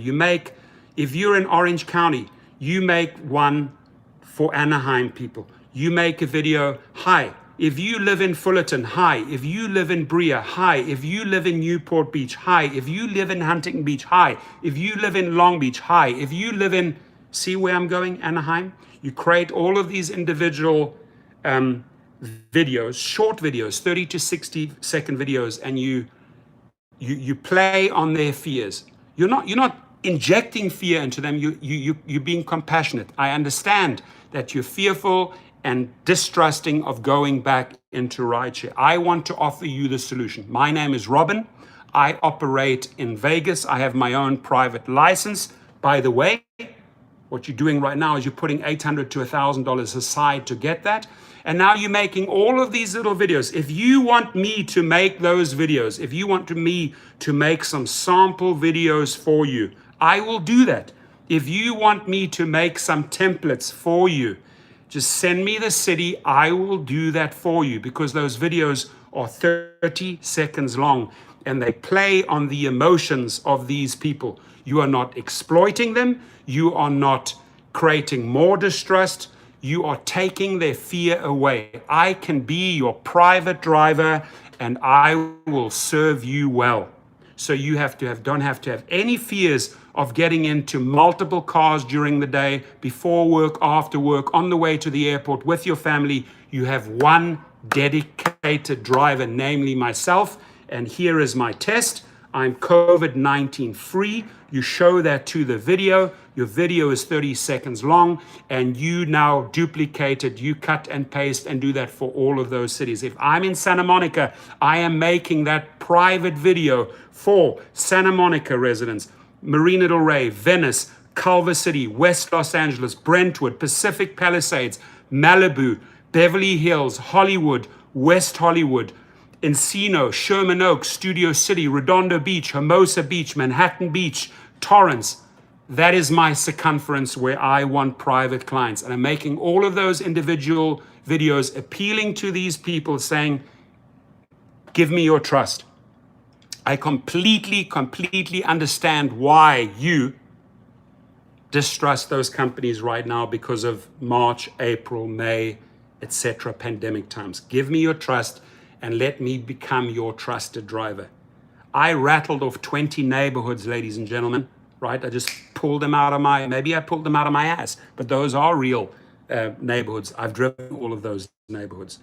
if you're in Orange County, you make one for Anaheim people. You make a video, hi. If you live in Fullerton, hi. If you live in Brea, hi. If you live in Newport Beach, hi. If you live in Huntington Beach, hi. If you live in Long Beach, hi. If you live in, see where I'm going, Anaheim? You create all of these individual videos, short videos, 30 to 60 second videos, and you play on their fears. You're not injecting fear into them. You're being compassionate. I understand that you're fearful and distrusting of going back into rideshare. I want to offer you the solution. My name is Robin. I operate in Vegas. I have my own private license. By the way, what you're doing right now is you're putting $800 to $1,000 aside to get that. And now you're making all of these little videos. If you want me to make those videos, if you want me to make some sample videos for you, I will do that. If you want me to make some templates for you, just send me the city. I will do that for you, because those videos are 30 seconds long and they play on the emotions of these people. You are not exploiting them. You are not creating more distrust. You are taking their fear away. I can be your private driver and I will serve you well. So you don't have to have any fears of getting into multiple cars during the day, before work, after work, on the way to the airport with your family. You have one dedicated driver, namely myself. And here is my test. I'm COVID-19 free. You show that to the video. Your video is 30 seconds long, and you now duplicate it. You cut and paste and do that for all of those cities. If I'm in Santa Monica, I am making that private video for Santa Monica residents, Marina del Rey, Venice, Culver City, West Los Angeles, Brentwood, Pacific Palisades, Malibu, Beverly Hills, Hollywood, West Hollywood, Encino, Sherman Oaks, Studio City, Redondo Beach, Hermosa Beach, Manhattan Beach, Torrance. That is my circumference where I want private clients. And I'm making all of those individual videos appealing to these people, saying, give me your trust. I completely understand why you distrust those companies right now because of March, April, May, etc. pandemic times. Give me your trust and let me become your trusted driver. I rattled off 20 neighborhoods, ladies and gentlemen, right? I just pulled them out of maybe I pulled them out of my ass, but those are real neighborhoods. I've driven all of those neighborhoods.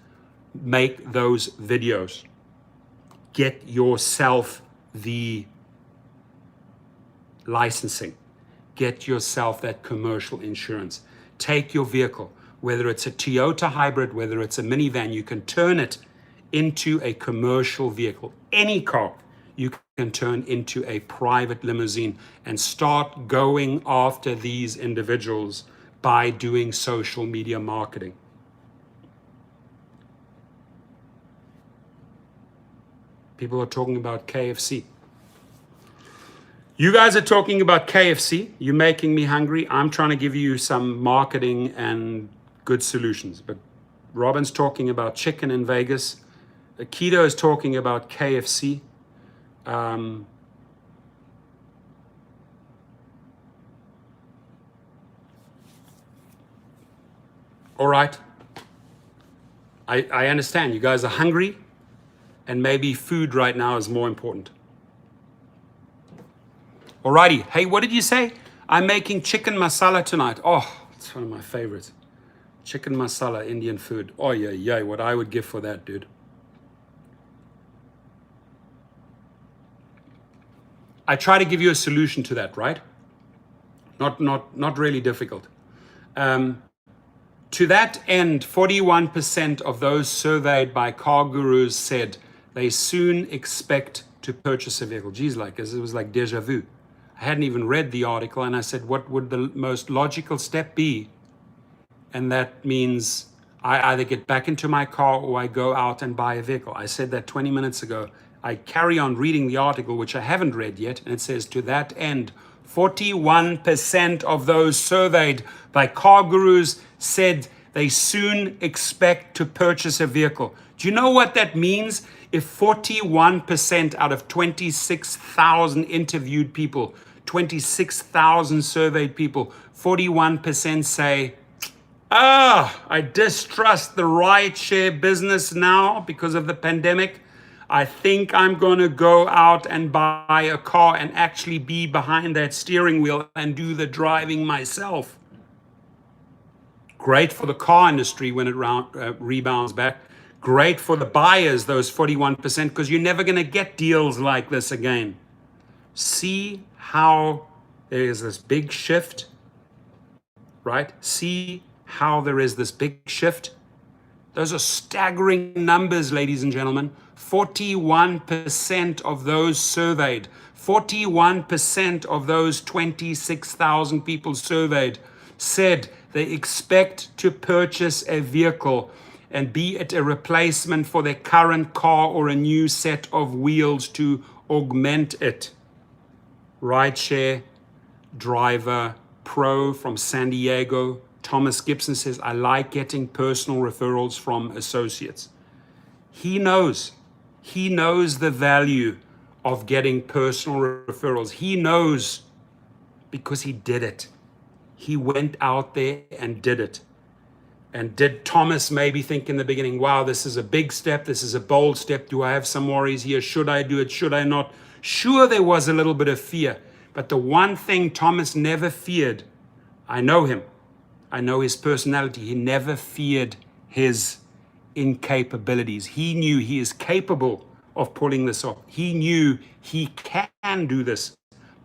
Make those videos. Get yourself the licensing. Get yourself that commercial insurance. Take your vehicle, whether it's a Toyota hybrid, whether it's a minivan, you can turn it into a commercial vehicle. Any car you can turn into a private limousine, and start going after these individuals by doing social media marketing. People are talking about KFC. You guys are talking about KFC. You're making me hungry. I'm trying to give you some marketing and good solutions. But Robin's talking about chicken in Vegas. Keto is talking about KFC. All right. I understand. You guys are hungry, and maybe food right now is more important. Alrighty. Hey, what did you say? I'm making chicken masala tonight. Oh, it's one of my favorites. Chicken masala, Indian food. Oh, yeah, what I would give for that, dude. I try to give you a solution to that, right? Not really difficult. To that end, 41% of those surveyed by car gurus said they soon expect to purchase a vehicle. Geez, it was like deja vu. I hadn't even read the article, and I said, what would the most logical step be? And that means I either get back into my car or I go out and buy a vehicle. I said that 20 minutes ago. I carry on reading the article, which I haven't read yet, and it says, to that end, 41% of those surveyed by car gurus said they soon expect to purchase a vehicle. Do you know what that means? If 41% out of 26,000 interviewed people, 26,000 surveyed people, 41% say, I distrust the rideshare business now because of the pandemic. I think I'm going to go out and buy a car and actually be behind that steering wheel and do the driving myself. Great for the car industry when it rebounds back. Great for the buyers, those 41%, because you're never going to get deals like this again. See how there is this big shift, right? See how there is this big shift. Those are staggering numbers, ladies and gentlemen. 41% of those surveyed, 41% of those 26,000 people surveyed said they expect to purchase a vehicle, and be it a replacement for their current car or a new set of wheels to augment it. Rideshare Driver Pro from San Diego, Thomas Gibson says, I like getting personal referrals from associates. He knows the value of getting personal referrals. He knows because he did it. He went out there and did it. And did Thomas maybe think in the beginning, wow, this is a big step, this is a bold step, do I have some worries here, should I do it, should I not? Sure, there was a little bit of fear, but the one thing Thomas never feared, I know him, I know his personality, he never feared his incapabilities. He knew he is capable of pulling this off. He knew he can do this.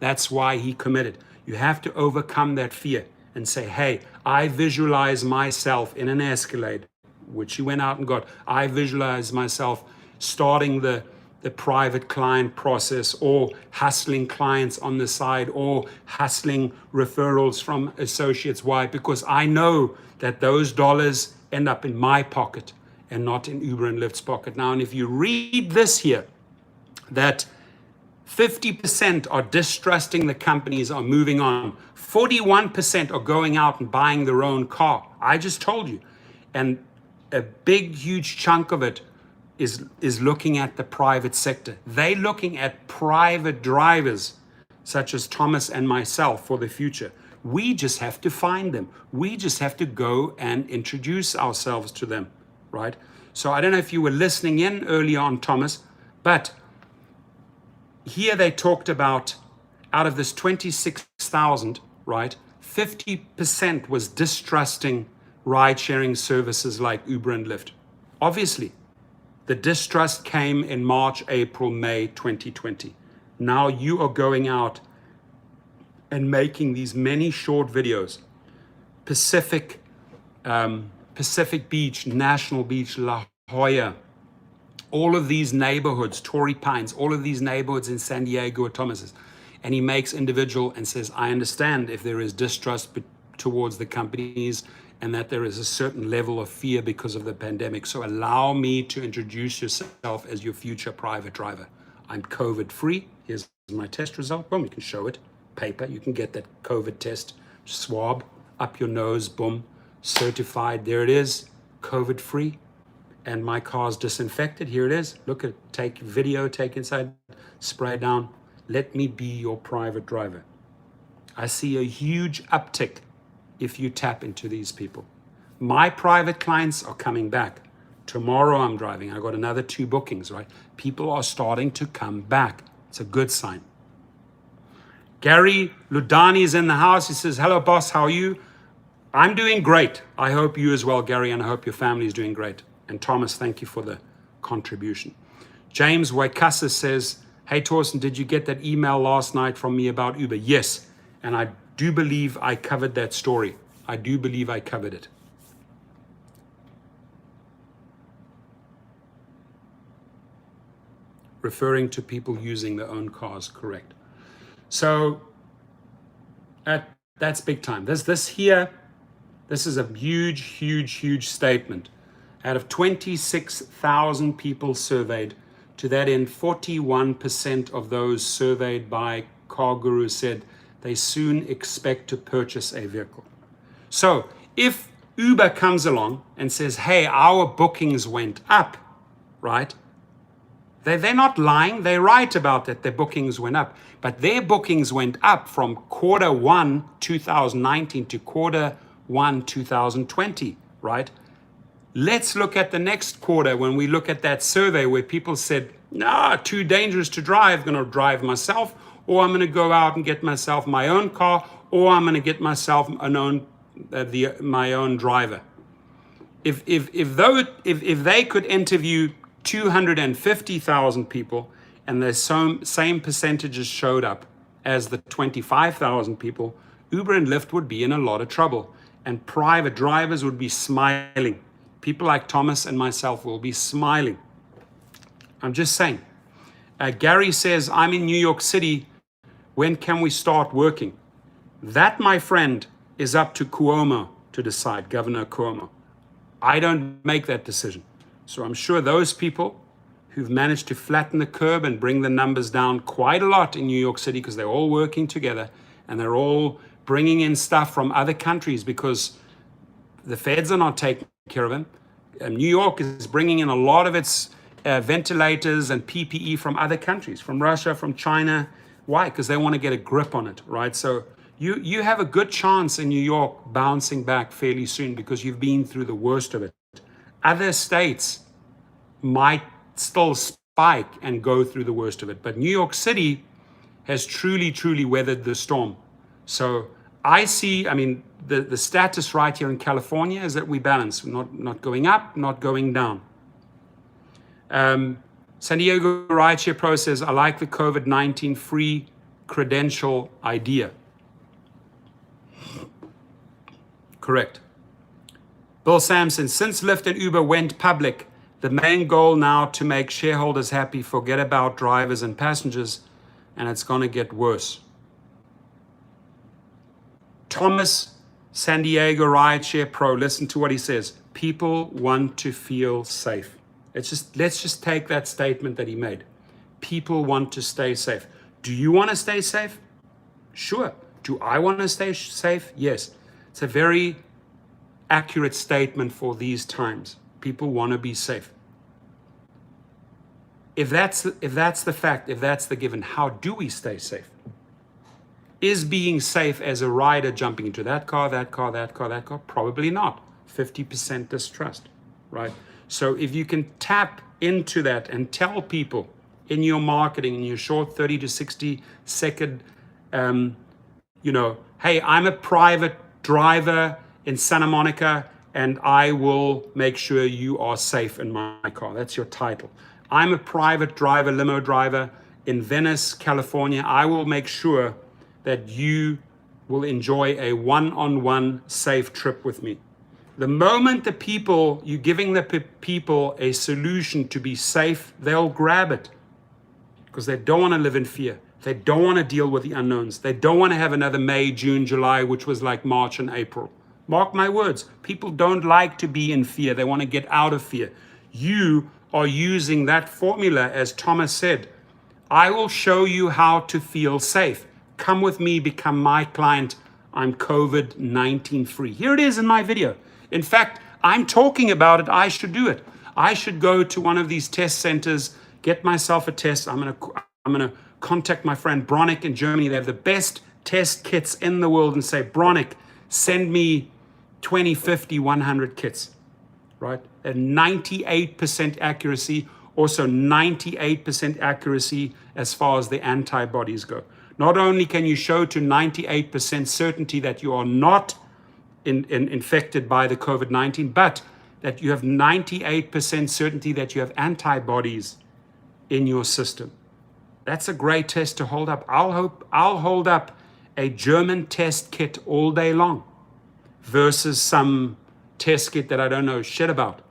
That's why he committed. You have to overcome that fear and say, hey, I visualize myself in an Escalade, which he went out and got. I visualize myself starting the private client process, or hustling clients on the side, or hustling referrals from associates. Why? Because I know that those dollars end up in my pocket and not in Uber and Lyft's pocket. Now, and if you read this here, that 50% are distrusting the companies, are moving on. 41% are going out and buying their own car. I just told you. And a big, huge chunk of it is looking at the private sector. They're looking at private drivers, such as Thomas and myself, for the future. We just have to find them. We just have to go and introduce ourselves to them, right? So I don't know if you were listening in early on, Thomas, but here they talked about, out of this 26,000, right, 50% was distrusting ride-sharing services like Uber and Lyft. Obviously, the distrust came in March, April, May 2020. Now you are going out and making these many short videos. Pacific Beach, National Beach, La Jolla, all of these neighborhoods, Torrey Pines, all of these neighborhoods in San Diego are Thomas's. And he makes individual and says, I understand if there is distrust towards the companies and that there is a certain level of fear because of the pandemic. So allow me to introduce yourself as your future private driver. I'm COVID free. Here's my test result. Boom, you can show it. Paper, you can get that COVID test. Swab up your nose, boom, certified. There it is, COVID free. And my car's disinfected. Here it is. Look at it. Take video, take inside, spray down. Let me be your private driver. I see a huge uptick if you tap into these people. My private clients are coming back. Tomorrow I'm driving. I got another 2 bookings, right? People are starting to come back. It's a good sign. Gary Ludani is in the house. He says, hello, boss. How are you? I'm doing great. I hope you as well, Gary, and I hope your family is doing great. And Thomas, thank you for the contribution. James Waikasa says, hey, Torsten, did you get that email last night from me about Uber? Yes, and I do believe I covered that story. I do believe I covered it. Referring to people using their own cars, correct. So that's big time. This is a huge, huge, huge statement. Out of 26,000 people surveyed, to that end, 41% of those surveyed by Car Guru said they soon expect to purchase a vehicle. So if Uber comes along and says, hey, our bookings went up, right? They're not lying, they're right about that, their bookings went up. But their bookings went up from Q1 2019 to Q1 2020, right? Let's look at the next quarter when we look at that survey where people said, nah, too dangerous to drive, I'm gonna drive myself, or I'm gonna go out and get myself my own car, or I'm gonna get myself my own driver. If they could interview 250,000 people and the same percentages showed up as the 25,000 people, Uber and Lyft would be in a lot of trouble, and private drivers would be smiling People like Thomas and myself will be smiling. I'm just saying. Gary says, I'm in New York City. When can we start working? That, my friend, is up to Cuomo to decide, Governor Cuomo. I don't make that decision. So I'm sure those people who've managed to flatten the curve and bring the numbers down quite a lot in New York City, because they're all working together and they're all bringing in stuff from other countries because the feds are not taking care of them. New York is bringing in a lot of its ventilators and PPE from other countries, from Russia, from China. Why? Because they want to get a grip on it, right? So you have a good chance in New York bouncing back fairly soon because you've been through the worst of it. Other states might still spike and go through the worst of it, but New York City has truly weathered the storm. So I see, I mean, the status right here in California is that we balance, not going up, not going down. San Diego Rideshare Pro says, I like the COVID-19 free credential idea. Correct. Bill Sampson, since Lyft and Uber went public, the main goal now to make shareholders happy, forget about drivers and passengers, and it's going to get worse. Thomas, San Diego Rideshare Pro, listen to what he says. People want to feel safe. Let's just take that statement that he made. People want to stay safe. Do you want to stay safe? Sure. Do I want to stay safe? Yes. It's a very accurate statement for these times. People want to be safe. If that's the fact, if that's the given, how do we stay safe? Is being safe as a rider jumping into that car, that car, that car, that car? Probably not. 50% distrust, right? So if you can tap into that and tell people in your marketing, in your short 30 to 60 second, hey, I'm a private driver in Santa Monica and I will make sure you are safe in my car. That's your title. I'm a private driver, limo driver in Venice, California. I will make sure that you will enjoy a one-on-one safe trip with me. The moment you're giving the people a solution to be safe, they'll grab it because they don't want to live in fear. They don't want to deal with the unknowns. They don't want to have another May, June, July, which was like March and April. Mark my words, people don't like to be in fear. They want to get out of fear. You are using that formula, as Thomas said. I will show you how to feel safe. Come with me, become my client. I'm COVID-19 free. Here it is in my video. In fact, I'm talking about it. I should do it. I should go to one of these test centers, get myself a test. I'm gonna contact my friend Bronick in Germany. They have the best test kits in the world and say, Bronick, send me 20, 50, 100 kits, right? At 98% accuracy, also 98% accuracy as far as the antibodies go. Not only can you show to 98% certainty that you are not infected by the COVID-19, but that you have 98% certainty that you have antibodies in your system. That's a great test to hold up. I'll hold up a German test kit all day long versus some test kit that I don't know shit about,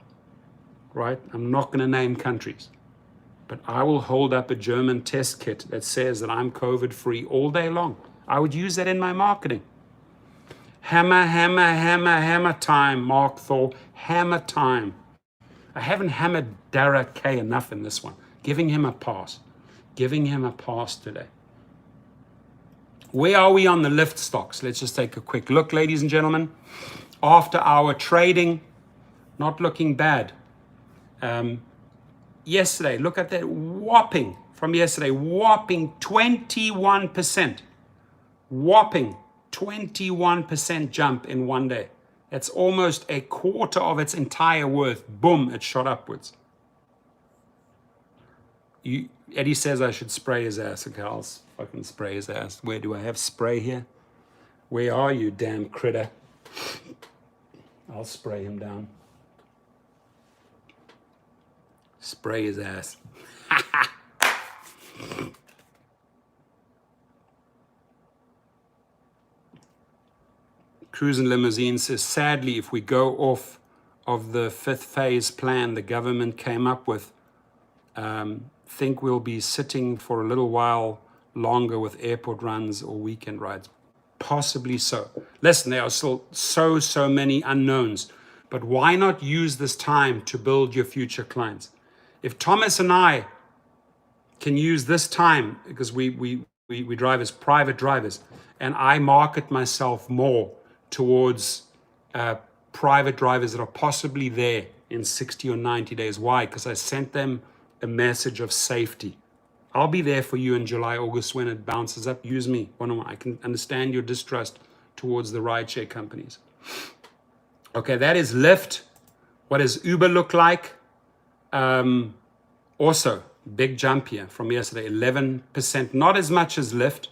right? I'm not going to name countries, but I will hold up a German test kit that says that I'm COVID-free all day long. I would use that in my marketing. Hammer, hammer, hammer, hammer time, Mark Thor. Hammer time. I haven't hammered Dara K enough in this one. Giving him a pass. Giving him a pass today. Where are we on the Lyft stocks? Let's just take a quick look, ladies and gentlemen. After our trading, not looking bad. Yesterday, look at that whopping from yesterday, whopping 21%. Whopping 21% jump in one day. That's almost a quarter of its entire worth. Boom, it shot upwards. Eddie says I should spray his ass. Okay, I'll fucking spray his ass. Where do I have spray here? Where are you, damn critter? I'll spray him down. Spray his ass. Cruise and Limousine says, sadly, if we go off of the fifth phase plan the government came up with, think we'll be sitting for a little while longer with airport runs or weekend rides. Possibly so. Listen, there are still so many unknowns, but why not use this time to build your future clients? If Thomas and I can use this time, because we drive as private drivers, and I market myself more towards private drivers that are possibly there in 60 or 90 days. Why? Because I sent them a message of safety. I'll be there for you in July, August when it bounces up. Use me. I can understand your distrust towards the rideshare companies. Okay, that is Lyft. What does Uber look like? Also, big jump here from yesterday, 11%. Not as much as Lyft,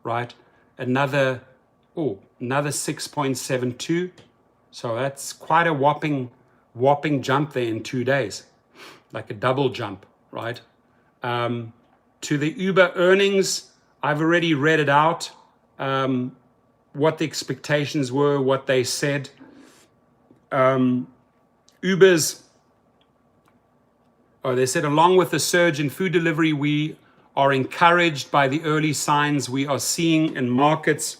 right? Another 6.72. So that's quite a whopping jump there in 2 days, like a double jump, right? To the Uber earnings, I've already read it out, what the expectations were, what they said. They said, along with the surge in food delivery, we are encouraged by the early signs we are seeing in markets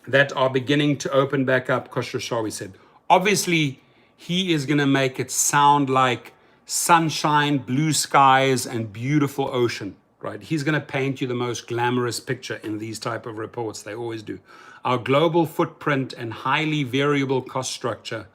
that are beginning to open back up, Khosrowshahi said. Obviously, he is going to make it sound like sunshine, blue skies, and beautiful ocean, right? He's going to paint you the most glamorous picture in these type of reports. They always do. Our global footprint and highly variable cost structure,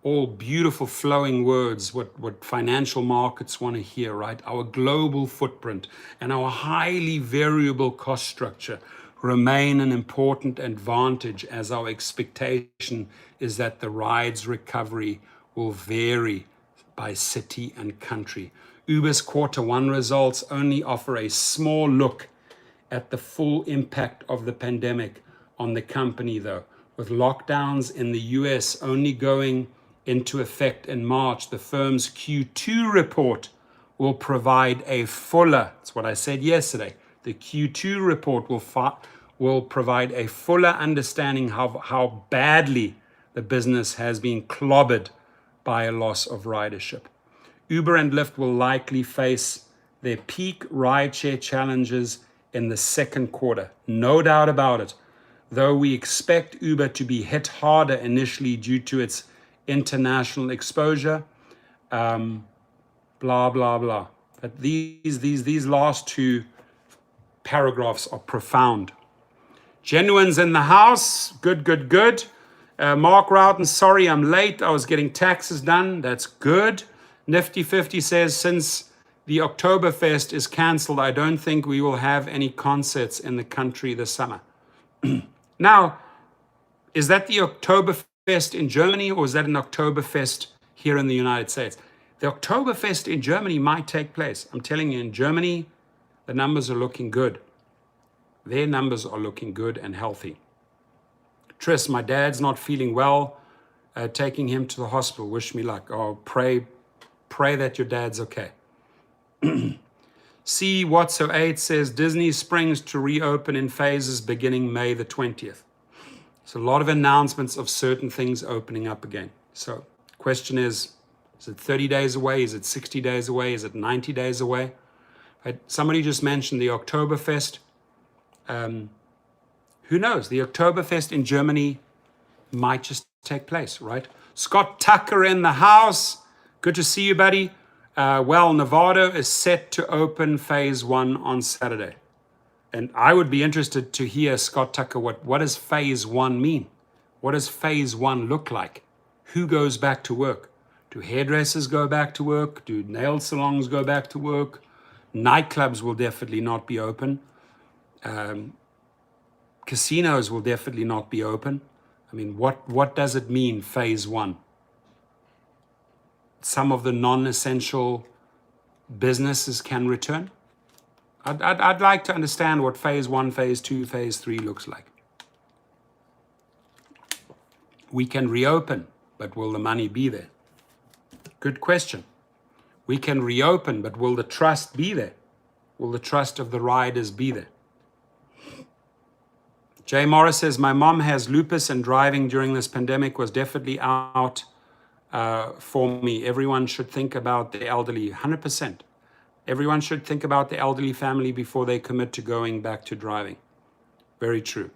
all beautiful flowing words, what financial markets want to hear, right? Our global footprint and our highly variable cost structure remain an important advantage, as our expectation is that the ride's recovery will vary by city and country. Uber's Q1 results only offer a small look at the full impact of the pandemic on the company, though. With lockdowns in the US only going into effect in March, the firm's Q2 report will provide a fuller, that's what I said yesterday, the Q2 report will provide a fuller understanding of how badly the business has been clobbered by a loss of ridership. Uber and Lyft will likely face their peak rideshare challenges in the second quarter, no doubt about it, though we expect Uber to be hit harder initially due to its international exposure, blah, blah, blah. But these last two paragraphs are profound. Genuine's in the house. Good. Mark Roughton, sorry I'm late. I was getting taxes done. That's good. Nifty 50 says, since the Oktoberfest is cancelled, I don't think we will have any concerts in the country this summer. Now, is that the Oktoberfest in Germany, or is that an Oktoberfest here in the United States? The Oktoberfest in Germany might take place. I'm telling you, in Germany, the numbers are looking good. Their numbers are looking good and healthy. Tris, my dad's not feeling well. Taking him to the hospital. Wish me luck. Oh, pray that your dad's okay. C. Watso8 says Disney Springs to reopen in phases beginning May the 20th. So a lot of announcements of certain things opening up again. So question is it 30 days away? Is it 60 days away? Is it 90 days away? Right? Somebody just mentioned the Oktoberfest. Who knows? The Oktoberfest in Germany might just take place, right? Scott Tucker in the house. Good to see you, buddy. Nevada is set to open phase 1 on Saturday. And I would be interested to hear, Scott Tucker, what does phase 1 mean? What does phase 1 look like? Who goes back to work? Do hairdressers go back to work? Do nail salons go back to work? Nightclubs will definitely not be open. Casinos will definitely not be open. I mean, what does it mean, phase 1? Some of the non-essential businesses can return. I'd like to understand what phase 1, phase 2, phase 3 looks like. We can reopen, but will the money be there? Good question. We can reopen, but will the trust be there? Will the trust of the riders be there? Jay Morris says, my mom has lupus and driving during this pandemic was definitely out for me. Everyone should think about the elderly, 100%. Everyone should think about the elderly family before they commit to going back to driving. Very true.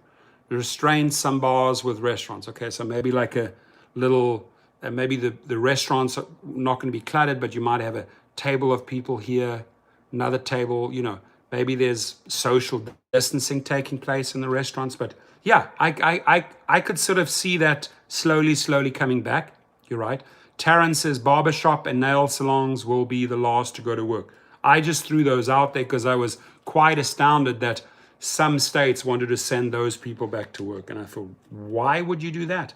Restrain some bars with restaurants. Okay, so maybe like a little, maybe the restaurants are not going to be cluttered, but you might have a table of people here, another table, you know, maybe there's social distancing taking place in the restaurants. But yeah, I could sort of see that slowly coming back. You're right. Taryn says barbershop and nail salons will be the last to go to work. I just threw those out there because I was quite astounded that some states wanted to send those people back to work. And I thought, why would you do that?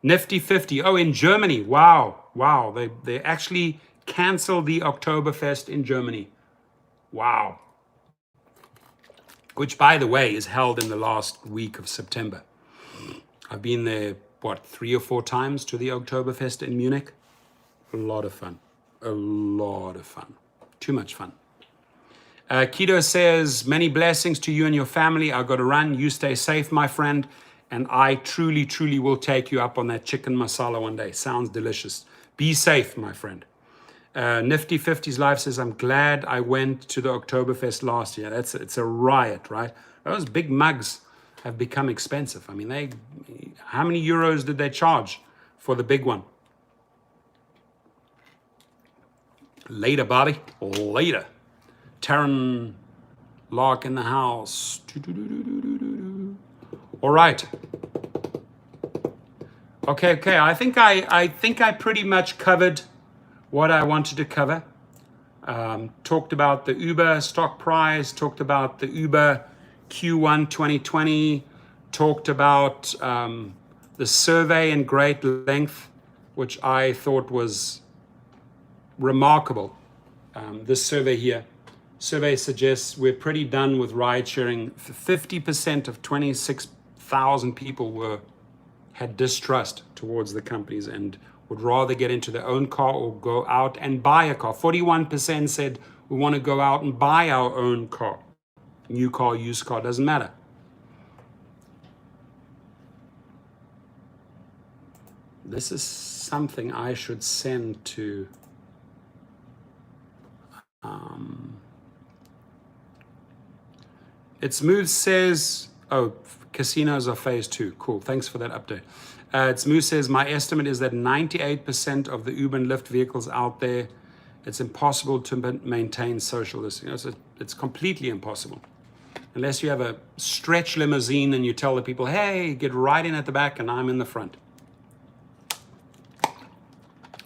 Nifty 50. Oh, in Germany. Wow. They actually canceled the Oktoberfest in Germany. Wow. Which, by the way, is held in the last week of September. I've been there, 3 or 4 times to the Oktoberfest in Munich. A lot of fun. Too much fun. Kido says, many blessings to you and your family. I've got to run. You stay safe, my friend. And I truly will take you up on that chicken masala one day. Sounds delicious. Be safe, my friend. Nifty 50's Life says, I'm glad I went to the Oktoberfest last year. It's a riot, right? Those big mugs have become expensive. I mean, how many euros did they charge for the big one? Later, Bobby. Later. Taryn Lark in the house. All right. Okay. I think I pretty much covered what I wanted to cover. Talked about the Uber stock price, talked about the Uber Q1 2020, talked about the survey in great length, which I thought was remarkable. This survey here. Survey suggests we're pretty done with ride sharing. 50% of 26,000 people had distrust towards the companies and would rather get into their own car or go out and buy a car. 41% said we want to go out and buy our own car. New car, used car, doesn't matter. This is something I should send to It's Smooth says, casinos are phase 2. Cool, thanks for that update. It's Smooth says, my estimate is that 98% of the Uber and Lyft vehicles out there, it's impossible to maintain social distancing. It's completely impossible. Unless you have a stretch limousine and you tell the people, hey, get right in at the back and I'm in the front.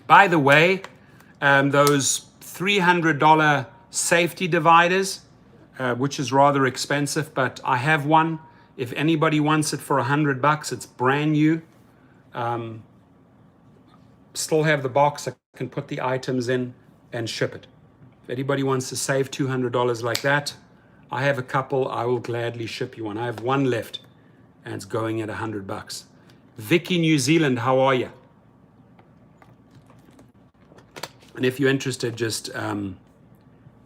By the way, those $300 safety dividers, which is rather expensive, but I have one. If anybody wants it for $100, it's brand new. Still have the box. I can put the items in and ship it. If anybody wants to save $200 like that, I have a couple. I will gladly ship you one. I have one left, and it's going at $100. Vicky, New Zealand, how are you? And if you're interested, just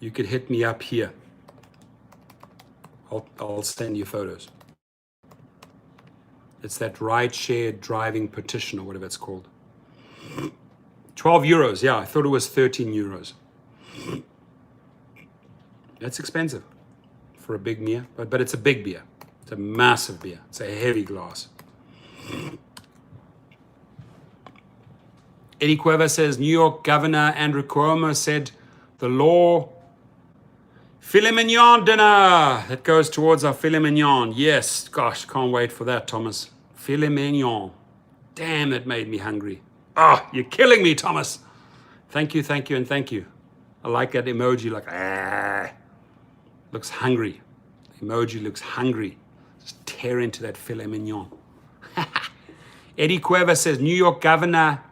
you could hit me up here. I'll send you photos. It's that ride-share driving petition or whatever it's called. 12 euros. Yeah, I thought it was 13 euros. That's expensive for a big beer, but it's a big beer. It's a massive beer. It's a heavy glass. Eddie Cueva says, New York Governor Andrew Cuomo said the law filet mignon dinner. That goes towards our filet mignon. Yes, gosh, can't wait for that, Thomas. Filet mignon. Damn, it made me hungry. Oh, you're killing me, Thomas. Thank you, and thank you. I like that emoji, like, looks hungry. The emoji looks hungry. Just tear into that filet mignon. Eddie Cueva says, New York Governor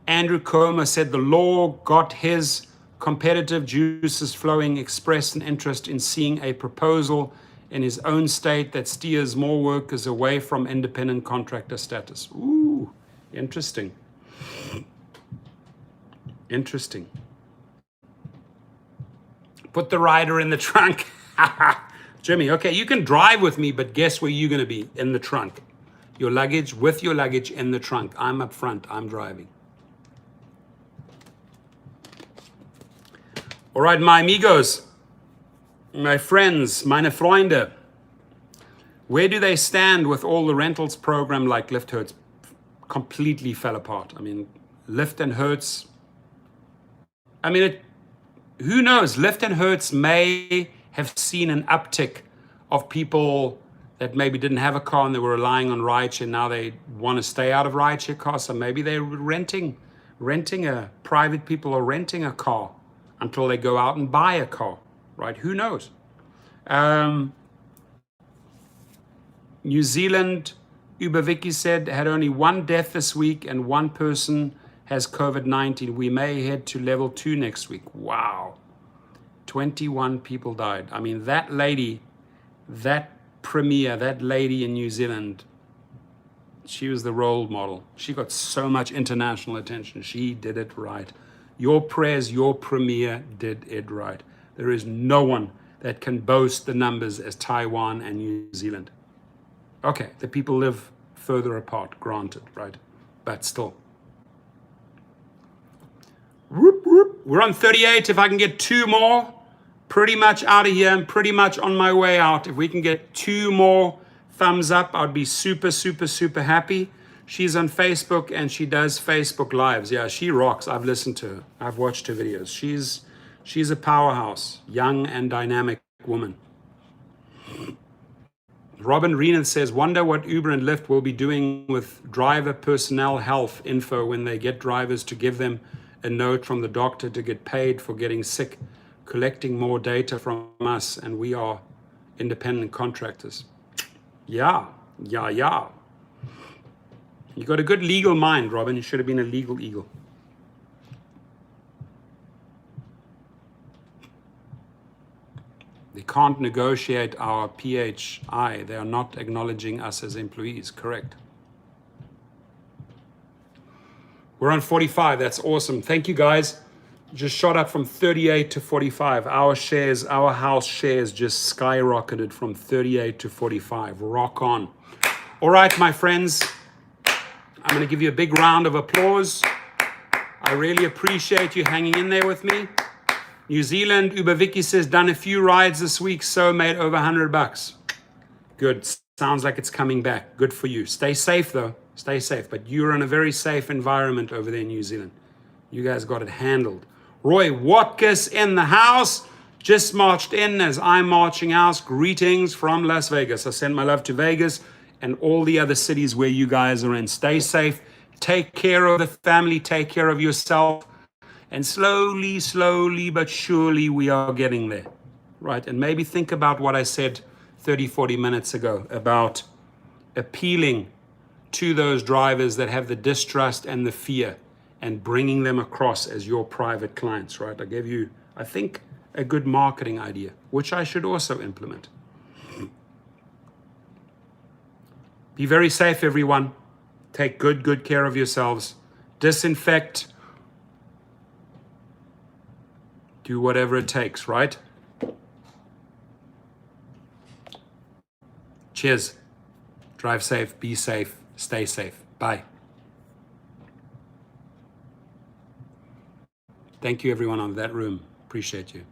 Andrew Cuomo said the law got his competitive juices flowing, expressed an interest in seeing a proposal in his own state that steers more workers away from independent contractor status. Ooh, interesting. Interesting. Put the rider in the trunk. Jimmy, okay, you can drive with me, but guess where you're going to be? In the trunk. Your luggage, with your luggage in the trunk. I'm up front. I'm driving. All right, my amigos, my friends, meine Freunde, where do they stand with all the rentals program like Lyft Hertz? Completely fell apart. I mean, Lyft and Hertz, who knows? Lyft and Hertz may have seen an uptick of people that maybe didn't have a car and they were relying on rideshare. Now they want to stay out of rideshare cars, so maybe they're renting private people are renting a car until they go out and buy a car, right? Who knows? New Zealand, Ubervicky said, had only one death this week and one person has COVID-19. We may head to level 2 next week. Wow. 21 people died. I mean, that lady, that premier, that lady in New Zealand, she was the role model. She got so much international attention. She did it right. Your prayers, your premier did it right. There is no one that can boast the numbers as Taiwan and New Zealand. Okay, the people live further apart, granted, right? But still. Whoop, whoop. We're on 38. If I can get 2 more, pretty much out of here. I'm pretty much on my way out. If we can get 2 more thumbs up, I'd be super, super, super happy. She's on Facebook and she does Facebook Lives. Yeah, she rocks. I've listened to her. I've watched her videos. She's a powerhouse, young and dynamic woman. Robin Reenan says, wonder what Uber and Lyft will be doing with driver personnel health info when they get drivers to give them a note from the doctor to get paid for getting sick, collecting more data from us, and we are independent contractors. Yeah. You got a good legal mind, Robin. You should have been a legal eagle. They can't negotiate our PHI. They are not acknowledging us as employees. Correct. We're on 45. That's awesome. Thank you, guys. Just shot up from 38 to 45. Our shares, our house shares just skyrocketed from 38 to 45. Rock on. All right, my friends. I'm going to give you a big round of applause. I really appreciate you hanging in there with me. New Zealand, Ubervicky says, done a few rides this week, so made over $100. Good. Sounds like it's coming back. Good for you. Stay safe, though. Stay safe. But you're in a very safe environment over there in New Zealand. You guys got it handled. Roy Watkiss in the house. Just marched in as I'm marching out. Greetings from Las Vegas. I send my love to Vegas and all the other cities where you guys are in. Stay safe. Take care of the family. Take care of yourself. And slowly, slowly, but surely we are getting there, right? And maybe think about what I said 30, 40 minutes ago about appealing to those drivers that have the distrust and the fear and bringing them across as your private clients, right? I gave you, I think, a good marketing idea, which I should also implement. Be very safe, everyone. Take good care of yourselves. Disinfect. Do whatever it takes, right? Cheers. Drive safe, be safe, stay safe. Bye. Thank you, everyone on that room. Appreciate you.